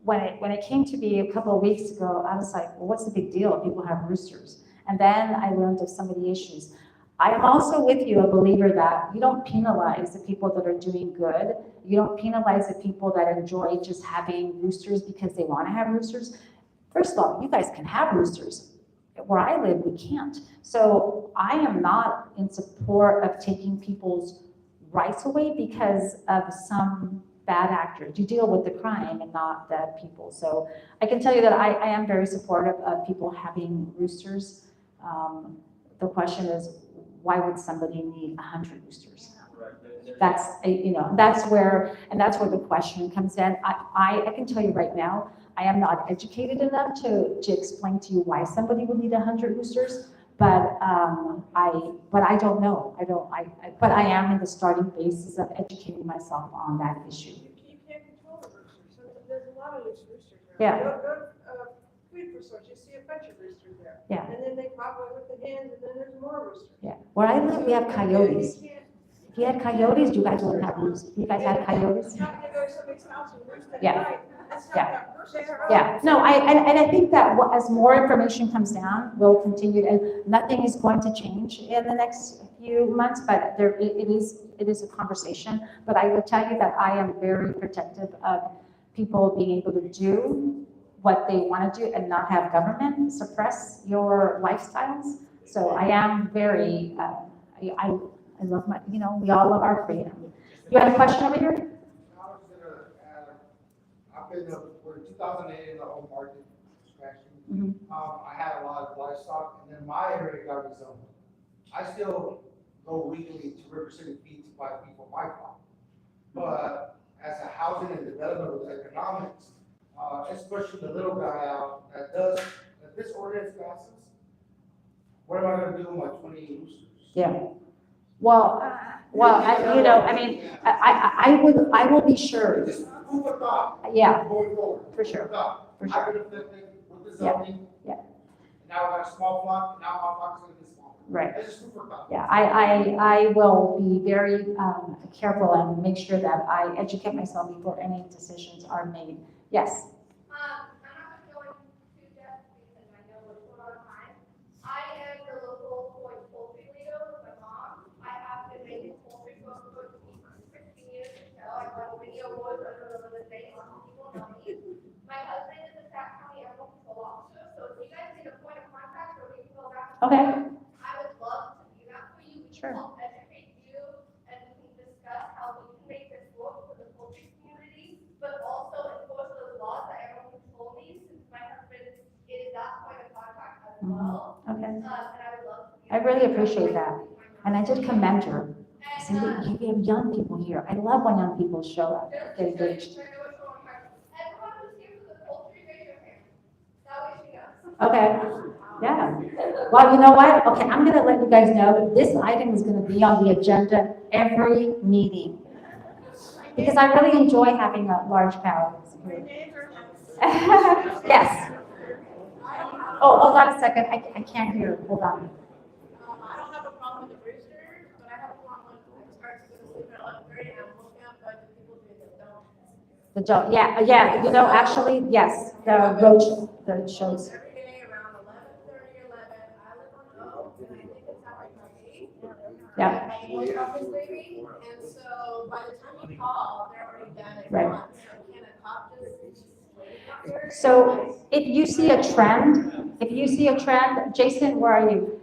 when it came to me a couple of weeks ago, I was like, well, what's the big deal if people have roosters? And then I learned of some of the issues. I am also with you, a believer that you don't penalize the people that are doing good. You don't penalize the people that enjoy just having roosters because they want to have roosters. First of all, you guys can have roosters. Where I live, we can't. So I am not in support of taking people's rights away because of some bad actors. You deal with the crime and not the people. So I can tell you that I am very supportive of people having roosters. The question is, why would somebody need 100 roosters? That's where the question comes in. I can tell you right now, I am not educated enough to explain to you why somebody would need 100 roosters, but I don't know. But I am in the starting phases of educating myself on that issue. You can't control the roosters, so there's a lot of loose roosters around. Yeah. Go to food for source, you see a bunch of roosters there. Yeah. And then they pop up with the hens, and then there's more roosters. Yeah, where I live, we have coyotes. You can't- If you had coyotes, you guys wouldn't have roosters. You guys had coyotes? You're not gonna go to somebody's house and roost at Yeah. night. That's not Yeah. that person's Yeah, no, I think that as more information comes down, we'll continue, and nothing is going to change in the next few months, but it is a conversation. But I will tell you that I am very protective of people being able to do what they want to do and not have government suppress your lifestyles. So I am very, I love my, we all love our freedom. You have a question over here? I was gonna add, I've been for 2008 in the home market inspection. I had a lot of livestock, and then my area got rezoned. I still go weekly to River City Feed to buy feed for my farm. But as a housing and development with economics, it's pushing the little guy out if this ordinance passes, what am I gonna do with my 20 roosters? Yeah. Well, I mean, I will be sure. Food for thought. Yeah, Going forward. for sure, Food thought. for I've sure. been affected with the Yeah, zoning. yeah. Now I got a small flock, now my flock's gonna get smaller. Right. That's just food for thought. Yeah, I will be very careful and make sure that I educate myself before any decisions are made. Yes? I'm not going to death because I know what's going on time. I am the local poultry leader with my mom. I have been making poultry for 15 years now. I won many awards under the name of people know me. My husband is a Sac County animal control officer, so if you guys need a point of contact or we can go back. Okay. I would love to do that for you. We Sure. can help educate you and we can discuss how we can make this work for the poultry community, but also enforce those laws that animal control needs, since my husband is that point of contact as well. Okay. And I would love to. I really appreciate that. And I did commend her. I said, we have young people here. I love when young people show up, get engaged. Everyone who's here for the poultry, raise your hand. That way she knows. Okay, yeah. Well, you know what? Okay, I'm gonna let you guys know that this item is gonna be on the agenda every meeting. Because I really enjoy having a large crowd. Yes. Oh, hold on a second. I can't hear. Hold on. I don't have a problem with the roosters, but I have a problem when it starts to go to sleep at 11:30 and I'm looking up by the people doing the donuts. The joke, yeah, you know, actually, yes, the road, the shows. Every day around 11:30, 11, I live on Oak, and I think it's at like my 8. Yeah. I'm a post office lady, and so by the time you call, they're already done at Right. 1. So can a cop just wait out there? So if you see a trend, Jason, where are you?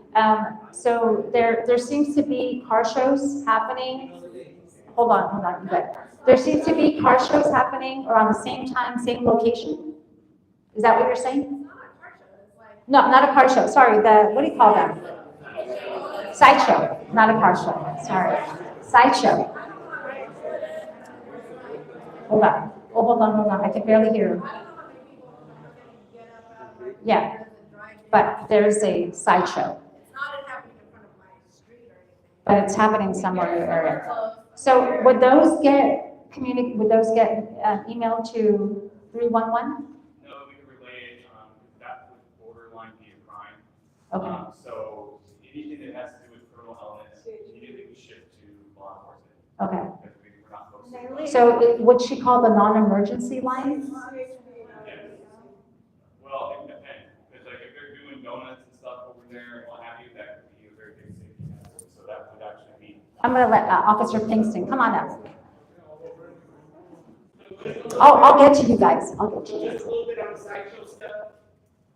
So there seems to be car shows happening. Hold on, you good. There seems to be car shows happening around the same time, same location? Is that what you're saying? It's not a car show, it's like. No, not a car show, sorry, what do you call them? Sideshow, not a car show, sorry. Sideshow. Hold on, hold on, I can barely hear. I don't know how many people are gonna get up out of my. Yeah, cars and drive in. but there's a sideshow, It's not happening in front of my street or anything. but it's happening somewhere in your area. So would those get emailed to 311? No, we can relay it, that would borderline be a crime. Okay, So anything that has to do with criminal elements, immediately we shift to law enforcement, okay. because we're not focusing. So would she call the non-emergency line? Yes. Well, it depends, because like if they're doing donuts and stuff over there, and what have you, that could be a very big safety hazard, so that would actually be. I'm gonna let Officer Pinkston, come on up. I'll get to you guys, I'll get to you. Just a little bit on the sideshow stuff.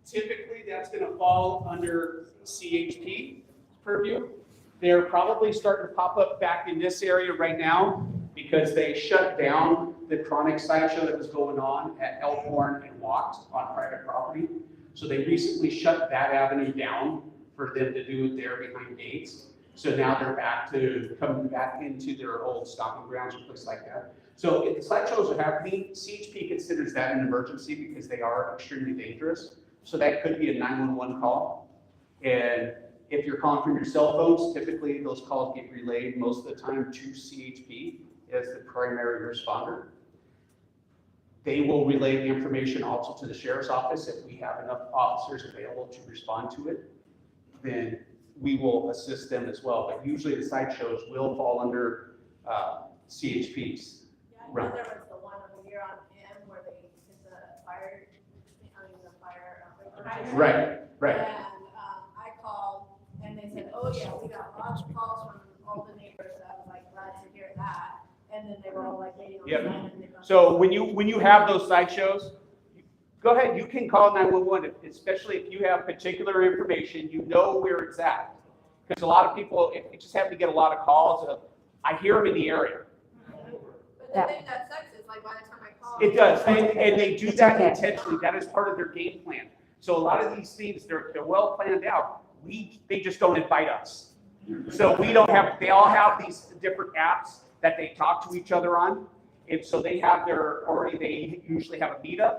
Typically, that's gonna fall under CHP purview. They're probably starting to pop up back in this area right now because they shut down the chronic sideshow that was going on at Elkhorn and Watt on private property. So they recently shut that avenue down for them to do it there behind gates. So now they're back to coming back into their old stomping grounds or place like that. So if the sideshows are happening, CHP considers that an emergency because they are extremely dangerous. So that could be a 911 call. And if you're calling from your cell phones, typically those calls get relayed most of the time to CHP as the primary responder. They will relay the information also to the sheriff's office. If we have enough officers available to respond to it, then we will assist them as well. But usually the sideshows will fall under CHP's. Yeah, I know there was the one over here on M where they did the fire, Right, right. And, I called and they said, oh yeah, we got lots of calls from all the neighbors, so I was like, glad to hear that. And then they were all like waiting on the Yep. line and they got. So when you have those sideshows, go ahead, you can call 911, especially if you have particular information, you know where it's at. Because a lot of people, it just happen to get a lot of calls of, I hear them in the area. But the thing that sucks is like by the time I call. It does, and they do It's that okay. intentionally, that is part of their game plan. So a lot of these things, they're well planned out. They just don't invite us. So we don't have, they all have these different apps that they talk to each other on. And so they have they usually have a meetup.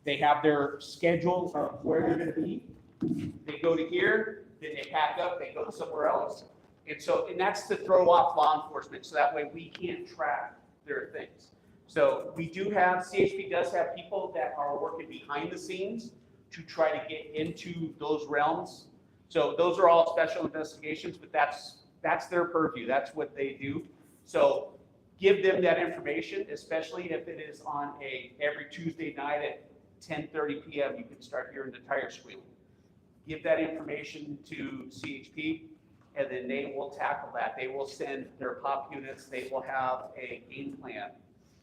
They have their schedule of where they're gonna be. They go to here, then they pack up, they go somewhere else. And that's to throw off law enforcement, so that way we can't track their things. So we do have, CHP does have people that are working behind the scenes to try to get into those realms. So those are all special investigations, but that's their purview, that's what they do. So give them that information, especially if it is on every Tuesday night at 10:30 p.m. You can start hearing the tire squeal. Give that information to CHP, and then they will tackle that. They will send their pop units. They will have a game plan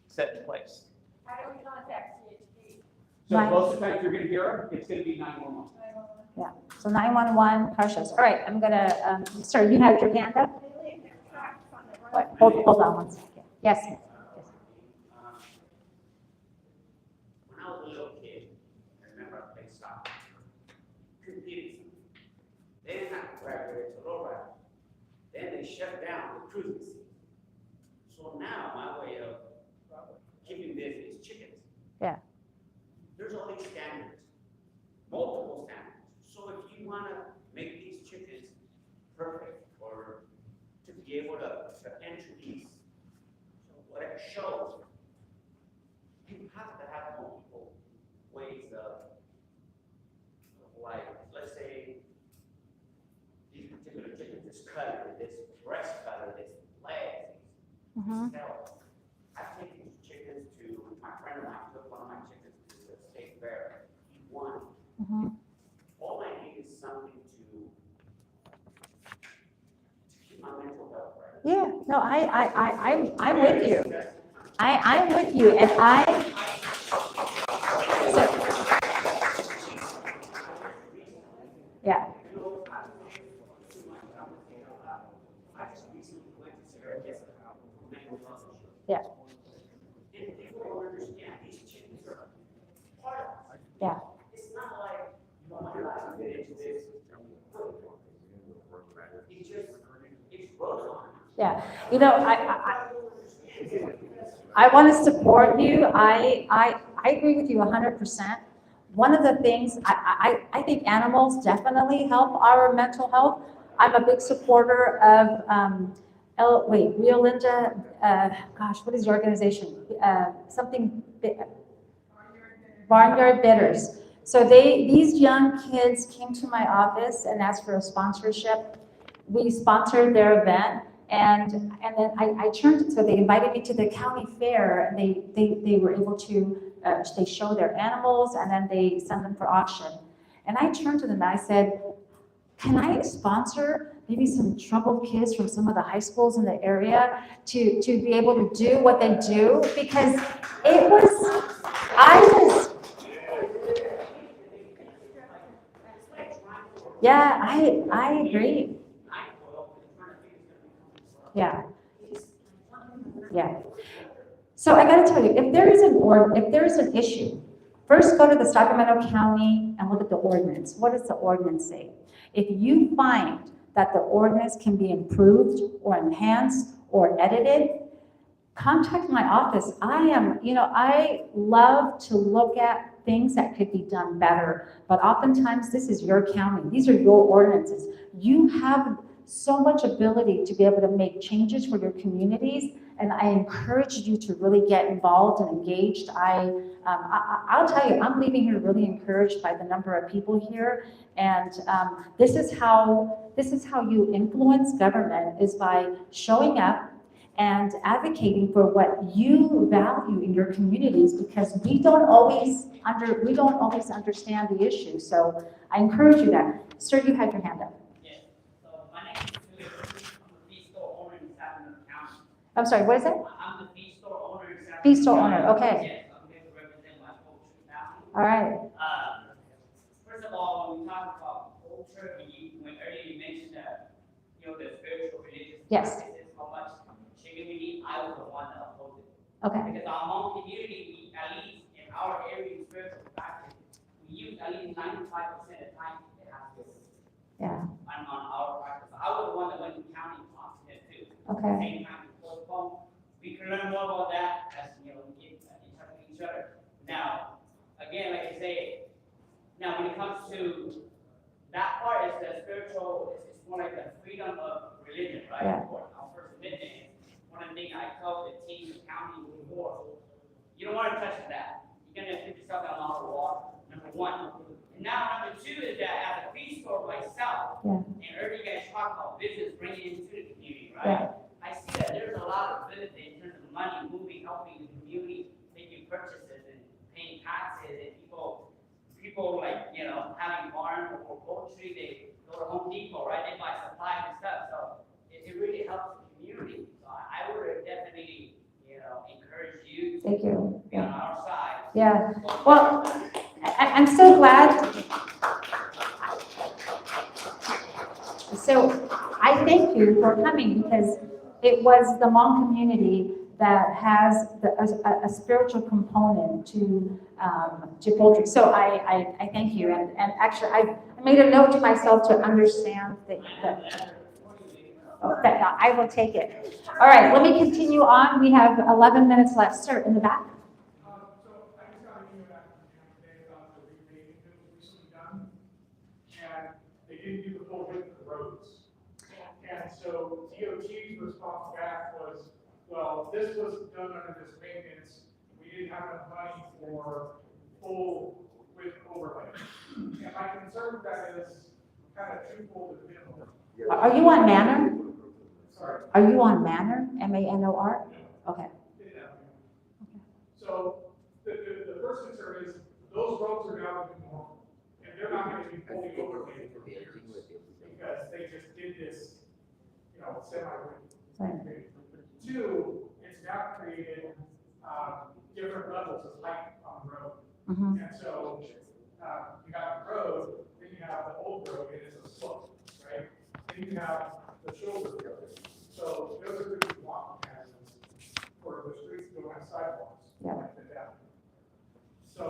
set in place. How do we contact CHP? So most of the time you're going to hear it, it's going to be 911. Yeah, so 911, precious. All right, I'm gonna, sir, you have your hand up? Wait, hold on one second. Yes, ma'am. When I was a little kid, I remember I played soccer. Competed. They didn't have to graduate to low ride. Then they shut down the cruising season. So now my way of keeping busy is chickens. Yeah. There's all these standards, multiple standards. So if you want to make these chickens perfect, or to be able to enter these, what it shows, you have to have multiple ways of, like, let's say, these particular chickens, this color, this breast color, this legs, Mhm. these tails. I've taken these chickens to, my friend of mine took one of my chickens to the state fair. He won. Mhm. All I need is something to keep my mental health right. Yeah, no, I'm with you. I'm with you, and yeah. Yeah. And people don't understand, these chickens are part of us. Yeah. It's not like, you know, my life is this. It's just, it's grows on. Yeah, you know, I want to support you. I agree with you 100%. One of the things, I think animals definitely help our mental health. I'm a big supporter of, Rio Linda, gosh, what is your organization? Barnyard Bidders. So these young kids came to my office and asked for a sponsorship. We sponsored their event, and then I turned, so they invited me to the county fair, and they were able to, they show their animals, and then they send them for auction. And I turned to them and I said, can I sponsor maybe some troubled kids from some of the high schools in the area to be able to do what they do? Because it was, yeah, I agree. Yeah. Yeah. So I gotta tell you, if there is an issue, first go to the Sacramento County and look at the ordinance. What does the ordinance say? If you find that the ordinance can be improved or enhanced or edited, contact my office. I love to look at things that could be done better, but oftentimes this is your county. These are your ordinances. You have so much ability to be able to make changes for your communities, and I encourage you to really get involved and engaged. I'll tell you, I'm leaving here really encouraged by the number of people here, and this is how you influence government, is by showing up and advocating for what you value in your communities, because we don't always understand the issue. So I encourage you that. Sir, you had your hand up. Yes, so my name is Julio. I'm the fee store owner in Sacramento County. I'm sorry, what is it? I'm the fee store owner in Sacramento. Fee store owner, okay. Yes, I'm here to represent my poultry family. All right. First of all, when we talk about culture, when earlier you mentioned that, the spiritual religious Yes. practices, how much chicken we eat, I was the one that opposed it. Okay. Because our home community, at least in our area, spiritual practice, we use at least 95% of the time it has to Yeah. on our practice. I was the one that went to county and talked to them too. Okay. Same time we postpone. We can learn more about that as, we get in touch with each other. Now, again, like I say, now when it comes to that part, is the spiritual, it's more like the freedom of religion, right? Yeah. For our First Amendment, one of the things I told the team in county before, you don't want to touch that. You're gonna put yourself in a lot of water, number one. And now number two is that as a peace store myself, and earlier you guys talked about business bringing into the community, right? I see that there's a lot of benefit in terms of money moving, helping the community, making purchases and paying taxes, and people like, you know, having farms or poultry, they go to Home Depot, right? They buy supplies and stuff, so it really helps the community. So I would definitely, you know, encourage you to Thank you. be on our side. Yeah. Well, I'm so glad. So I thank you for coming because it was the Hmong community that has a spiritual component to poultry. So I thank you. And actually, I made a note to myself to understand that I will take it. All right, let me continue on. We have 11 minutes left. Sir, in the back. So I just got an email back from the today about the repaving that was recently done, and they didn't do the full width of the roads. And so DOT's response back was, well, this was done under this maintenance, we didn't have enough money for full width overlay. And my concern with that is kind of twofold to minimum. Are you on Manor? Sorry. Are you on Manor? MANOR? Okay. So the first concern is those roads are now the normal, and they're not going to be fully overlaid for years because they just did this, you know, semi. Two, it's now created different levels of height on the road, and so you got the road, then you have the old road, and it's a slope, right? Then you have the shoulder road. So those are the walking hazards for the streets that don't have sidewalks. So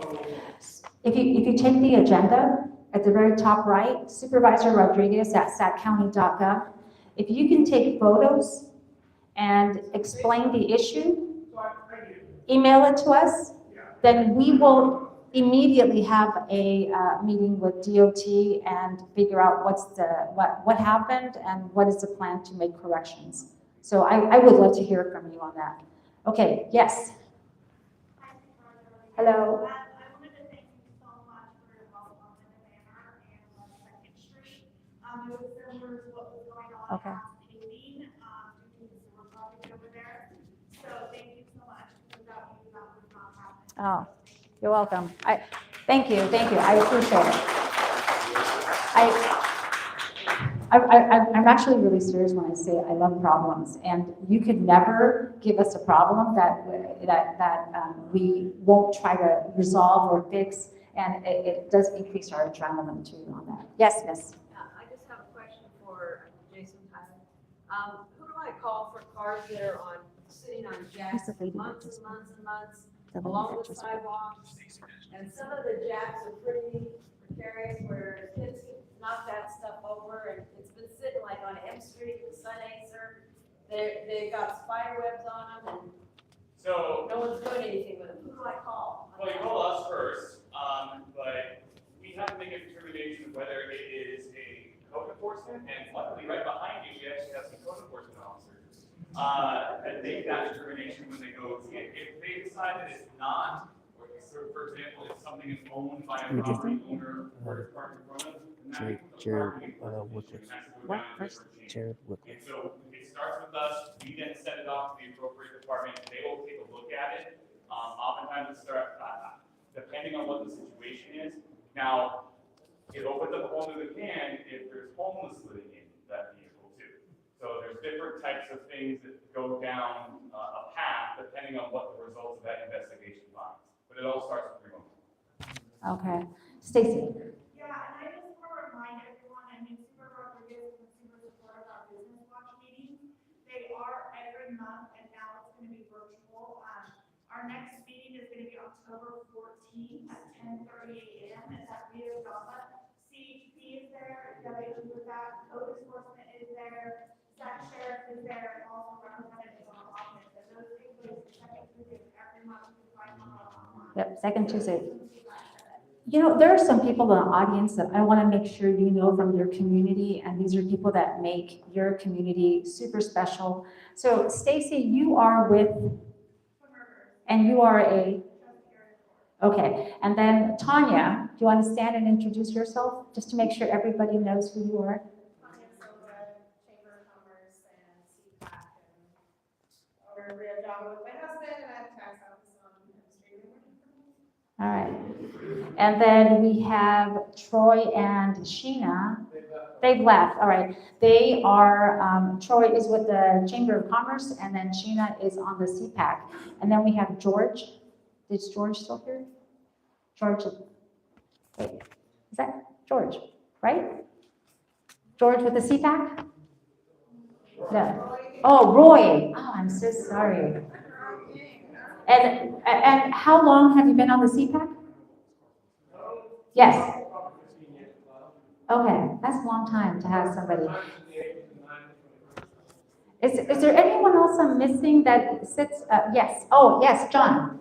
If you take the agenda at the very top right, Supervisor Rodriguez at saccounty.gov, if you can take photos and explain the issue, email it to us, then we will immediately have a meeting with DOT and figure out what happened and what is the plan to make corrections. So I would love to hear from you on that. Okay, yes. Hello. I wanted to thank you so much for your help on the Manor and on Second Street. It was similar to what was going on last evening, due to the sewer project over there. So thank you so much. Without you, that would not happen. Oh, you're welcome. Thank you. I appreciate it. I'm actually really serious when I say I love problems, and you could never give us a problem that we won't try to resolve or fix, and it does increase our adrenaline too on that. Yes, Miss. I just have a question for Jason Tyler. Who do I call for cars that are sitting on jacks months and months and months along the sidewalks? And some of the jacks are pretty precarious where kids knock that stuff over, and it's been sitting like on M Street, the Sun Acer. They've got spider webs on them, and So, no one's doing anything with them. Who do I call? well, you call us first, but we have to make a determination of whether it is a code enforcement, and luckily, right behind you, we actually have some code enforcement officers that make that determination when they go see it. If they decide that it's not, or for example, if something is owned by a property owner or it's parked in front of, then that becomes a property enforcement, and has to go down a different chain. And so it starts with us, we then send it off to the appropriate department, they will take a look at it. Oftentimes it starts, depending on what the situation is. Now, it opens up a whole new can if there's homeless living in that vehicle too. So there's different types of things that go down a path depending on what the results of that investigation finds. But it all starts with removal. Okay. Stacy. Yeah, and I just want to remind everyone, I mean, Supervisor Rodriguez and super supportive of our business watch meetings. They are every month, and now it's going to be virtual. Our next meeting is going to be October 14th at 10:30 a.m. at Rio Linda. CHP is there, evaluation with that, code enforcement is there, Sac Sheriff is there, and also representatives on the office. And those take place the second Tuesday of every month. You can find them online. Yep, second Tuesday. You know, there are some people in the audience that I want to make sure you know from your community, and these are people that make your community super special. So Stacy, you are with, and you are a, okay. And then Tanya, do you want to stand and introduce yourself, just to make sure everybody knows who you are? Chamber of Commerce and CPAC, and owner of Rio Java with my husband, and I have a tax office on Street. All right. And then we have Troy and Sheena. They've left, all right. They are, Troy is with the Chamber of Commerce, and then Sheena is on the CPAC. And then we have George. Is George still here? George, wait, is that George, right? George with the CPAC? No. Oh, Roy. Oh, I'm so sorry. And how long have you been on the CPAC? Yes. Okay, that's a long time to have somebody. Is there anyone else I'm missing that sits, yes, oh, yes, John.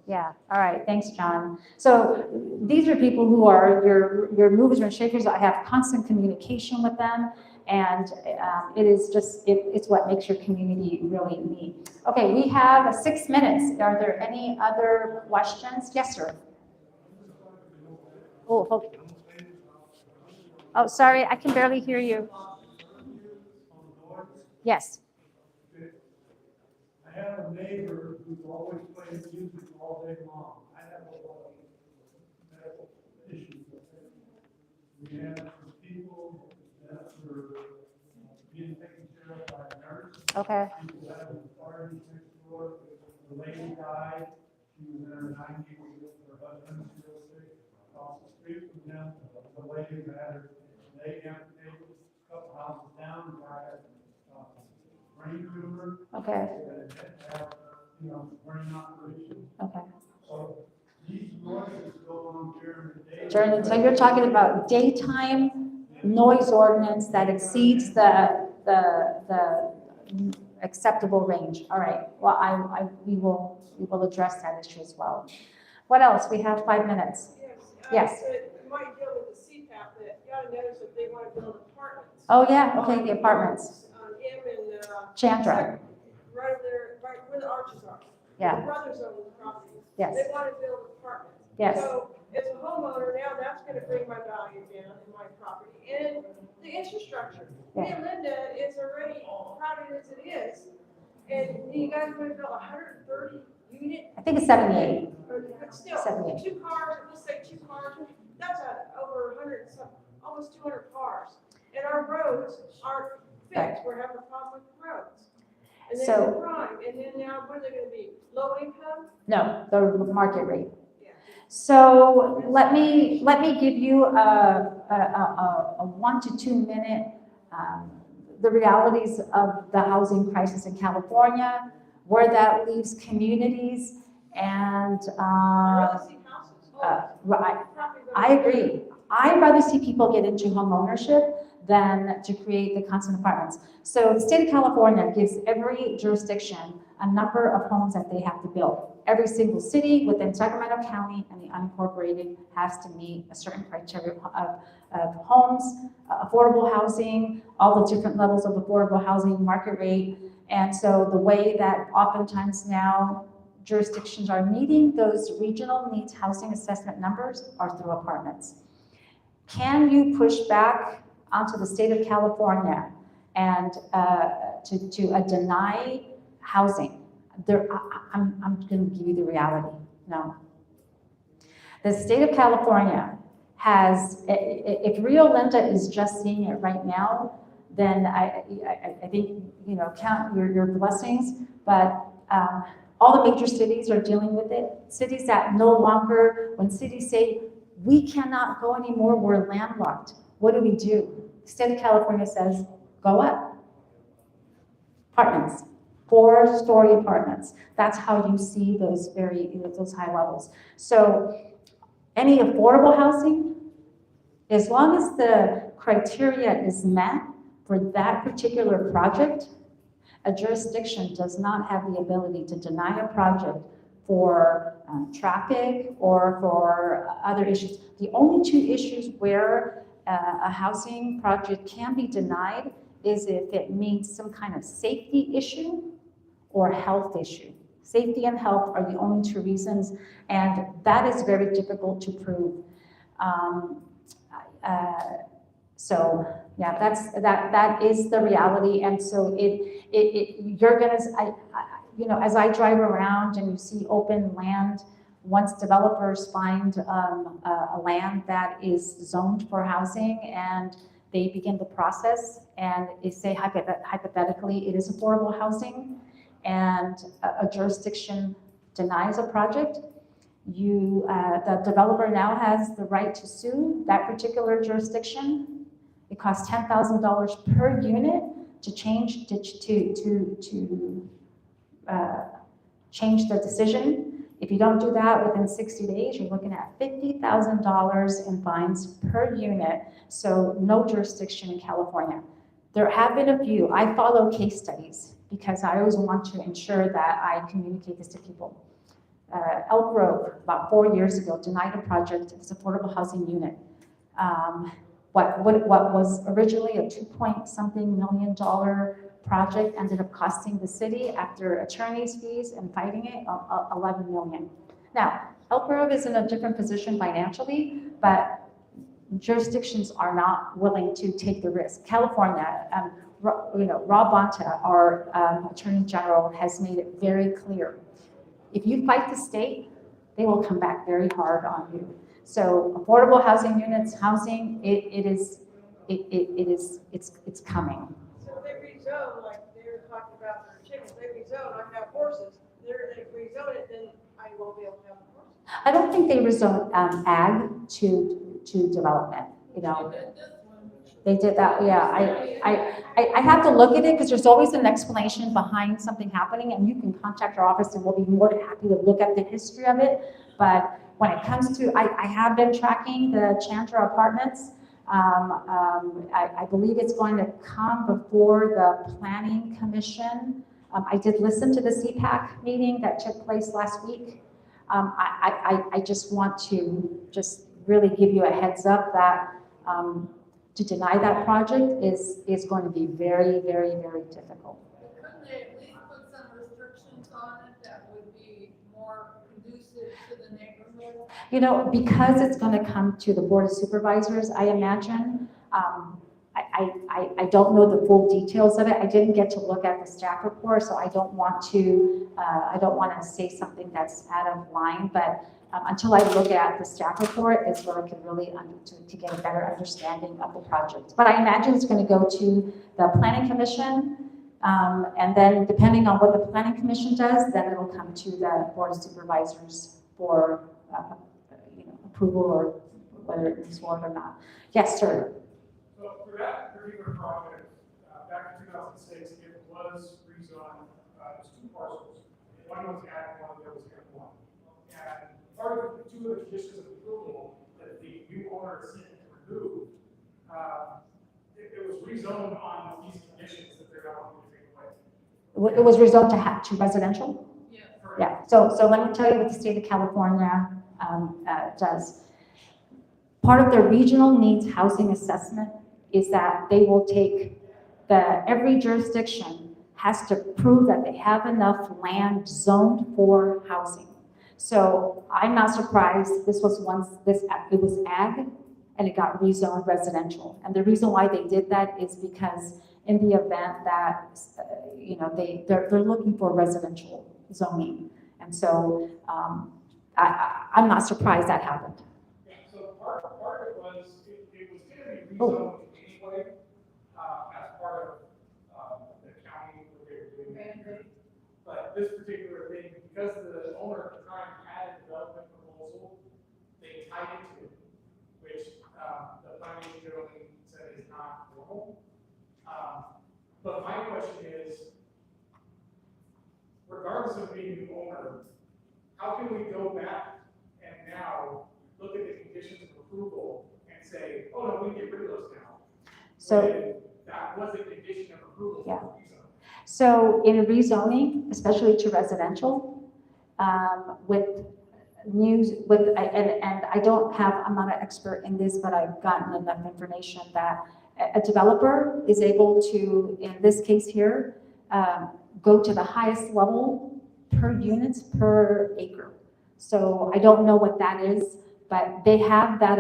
Yeah, all right, thanks, John. So these are people who are your movers and shakers. I have constant communication with them, and it is just, it's what makes your community really neat. Okay, we have 6 minutes. Are there any other questions? Yes, sir. Oh, hold. Oh, sorry, I can barely hear you. Yes. I have a neighbor who's always playing music all day long. I have a lot of medical issues with it. We have some people that were being taken care of by a nurse. Okay. People that have authority next door. The lady died. She was in her 90s with her husband, still sick. Across the street from them, the lady had her leg amputated. A couple houses down, the guy had brain tumor. Okay. You know, brain operation. Okay. So these noises go on during the day. So you're talking about daytime noise ordinance that exceeds the acceptable range. All right. Well, we will address that issue as well. What else? We have 5 minutes. Yes. It might deal with the CPAP, that you gotta notice that they want to build apartments. Oh, yeah, okay, the apartments. On M and, Chandra. Right over there, right where the arches are. Yeah. The brothers own the property. Yes. They want to build apartments. Yes. So as a homeowner now, that's gonna bring my value down in my property. And the infrastructure. Yeah. Rio Linda is already crowded as it is. And you guys want to build 130 unit? I think it's 78. But still, 78. 2 cars, let's say 2 cars, that's over 100, almost 200 cars. And our roads aren't fixed, we're having a problem with roads. And then So- the crime, and then now what are they gonna be, low income? No, the market rate. So let me give you a 1 to 2 minute, the realities of the housing crisis in California, where that leaves communities, and I agree. I'd rather see people get into home ownership than to create the constant apartments. So the state of California gives every jurisdiction a number of homes that they have to build. Every single city within Sacramento County and the unincorporated has to meet a certain criteria of homes, affordable housing, all the different levels of affordable housing, market rate. And so the way that oftentimes now jurisdictions are meeting those regional needs housing assessment numbers are through apartments. Can you push back onto the state of California and to deny housing? I'm going to give you the reality. No. The state of California has, if Rio Linda is just seeing it right now, then I think, you know, count your blessings, but all the major cities are dealing with it. Cities that no longer, when cities say, we cannot go anymore, we're landlocked. What do? The state of California says, go up. Apartments, 4-story apartments. That's how you see those those high levels. So any affordable housing, as long as the criteria is met for that particular project, A jurisdiction does not have the ability to deny a project for traffic or for other issues. The only two issues where a housing project can be denied is if it meets some kind of safety issue or health issue. Safety and health are the only two reasons, and that is very difficult to prove. So yeah, that is the reality, and so you're gonna, you know, as I drive around and you see open land, once developers find a land that is zoned for housing and they begin the process, and they say hypothetically it is affordable housing, and a jurisdiction denies a project, the developer now has the right to sue that particular jurisdiction. It costs $10,000 per unit to change change the decision. If you don't do that within 60 days, you're looking at $50,000 in fines per unit. So no jurisdiction in California. There have been a few. I follow case studies because I always want to ensure that I communicate this to people. Elk Grove, about 4 years ago, denied a project. It's an affordable housing unit. What was originally a $2-point-something million project ended up costing the city, after attorney's fees and fighting it, $11 million. Now, Elk Grove is in a different position financially, but jurisdictions are not willing to take the risk. California, Rob Bonta, our Attorney General, has made it very clear. If you fight the state, they will come back very hard on you. So affordable housing units, housing, it's coming. So they rezone, like they were talking about their chickens, they rezone, I have horses, they rezone it, then I won't be able to have horses. I don't think they rezone ag to development, you know. They did that, yeah. I have to look at it because there's always an explanation behind something happening, and you can contact our office and we'll be more than happy to look at the history of it. But when it comes to, I have been tracking the Chandra Apartments. I believe it's going to come before the Planning Commission. I did listen to the CPAC meeting that took place last week. I just want to just really give you a heads up that to deny that project is going to be very, very, very difficult. Couldn't they at least put some restrictions on it that would be more conducive to the neighborhood? You know, because it's going to come to the Board of Supervisors, I imagine. I don't know the full details of it. I didn't get to look at the staff report, so I don't want to say something that's out of line. But until I look at the staff report is where I can really to get a better understanding of the project. But I imagine it's going to go to the Planning Commission, and then depending on what the Planning Commission does, then it'll come to the Board of Supervisors for approval, or whether it moves forward or not. Yes, sir. So for that particular project, back in 2006, it was rezoned as 2 parcels. One was ag, one was M1. And part of the 2 of the conditions of approval that the new owner is seeking to remove, it was rezoned on these conditions that they're not going to take away. It was rezoned to residential? Yeah. Yeah, so let me tell you what the state of California does. Part of their regional needs housing assessment is that they will take every jurisdiction has to prove that they have enough land zoned for housing. So I'm not surprised this was it was ag and it got rezoned residential. And the reason why they did that is because in the event that they're looking for residential zoning. And so I'm not surprised that happened. Yeah, so part of it was, it was going to be rezoned anyway, as part of the county, what they were doing. But this particular thing, because the owner at the time had a development proposal, they tied it to it, which the planning generally said is not normal. But my question is, regardless of being the owner, how can we go back and now look at the conditions of approval and say, oh no, we can get rid of those now? So when that was a condition of approval. Yeah. For rezone. So in rezoning, especially to residential, with and I don't have, I'm not an expert in this, but I've gotten enough information that a developer is able to, in this case here, go to the highest level per units per acre. So I don't know what that is, but they have that,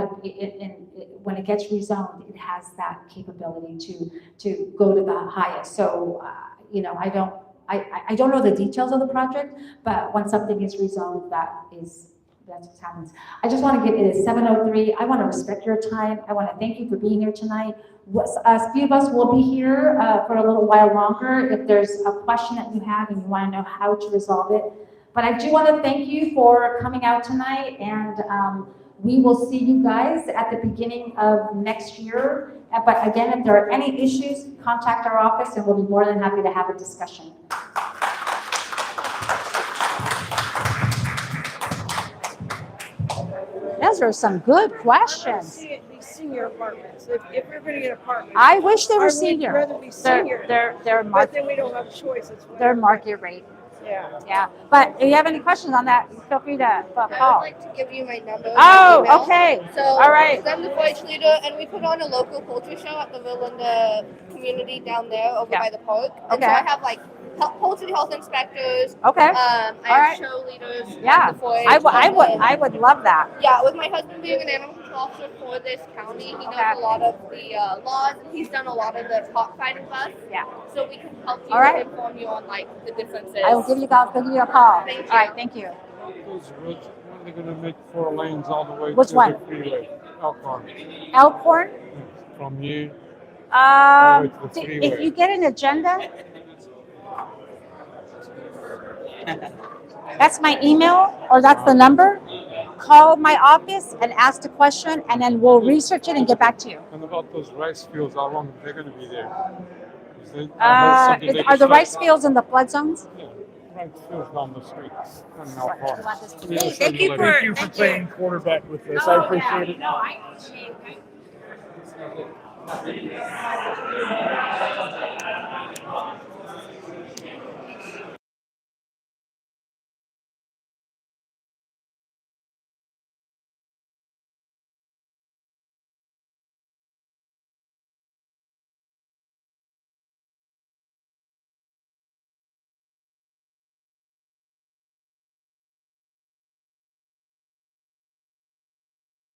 when it gets rezoned, it has that capability to go to the highest. So, you know, I don't know the details of the project, but when something is rezoned, that's what happens. I just want to get, it is 7:03. I want to respect your time. I want to thank you for being here tonight. A few of us will be here for a little while longer if there's a question that you have and you want to know how to resolve it. But I do want to thank you for coming out tonight, and we will see you guys at the beginning of next year. But again, if there are any issues, contact our office and we'll be more than happy to have a discussion. Those are some good questions. These senior apartments, if we're gonna get apartments. I wish they were I would senior. rather be senior. They're But market, then we don't have a choice. It's they're whatever. market rate. Yeah. Yeah. But if you have any questions on that, feel free to I would call. like to give you my number. and Oh, my email. okay. So, All right. I'm the voice leader, and we put on a local poultry show at the Rio Linda Community down there over Yeah. by the park. And Okay. so I have like poultry health inspectors. Okay. I All have right. show leaders. Yeah. At the foyer. I would love that. Yeah, with my husband being an animal control officer for this county, he knows Okay. a lot of the laws, and he's done a lot of the cockfighting with us. Yeah. So we can help you All right. and inform you on like the differences. I will give you a call. Thank you. All right. Thank you. Those roads, when are they gonna make 4 lanes all the way Which to one? the freeway? Elkhorn, Elkhorn. from you. All the way to the If freeway. you get an agenda, that's my email or that's the number. Call my office and ask the question, and then we'll research it and get back to you. And about those rice fields, how long are they gonna be there? Is they- I heard something they Are the just rice fields in the flood zones? Yeah, rice fields down the street. And Elkhorn. Hey, thank you Thank for you for playing quarterback with this. I appreciate it. No, I appreciate it.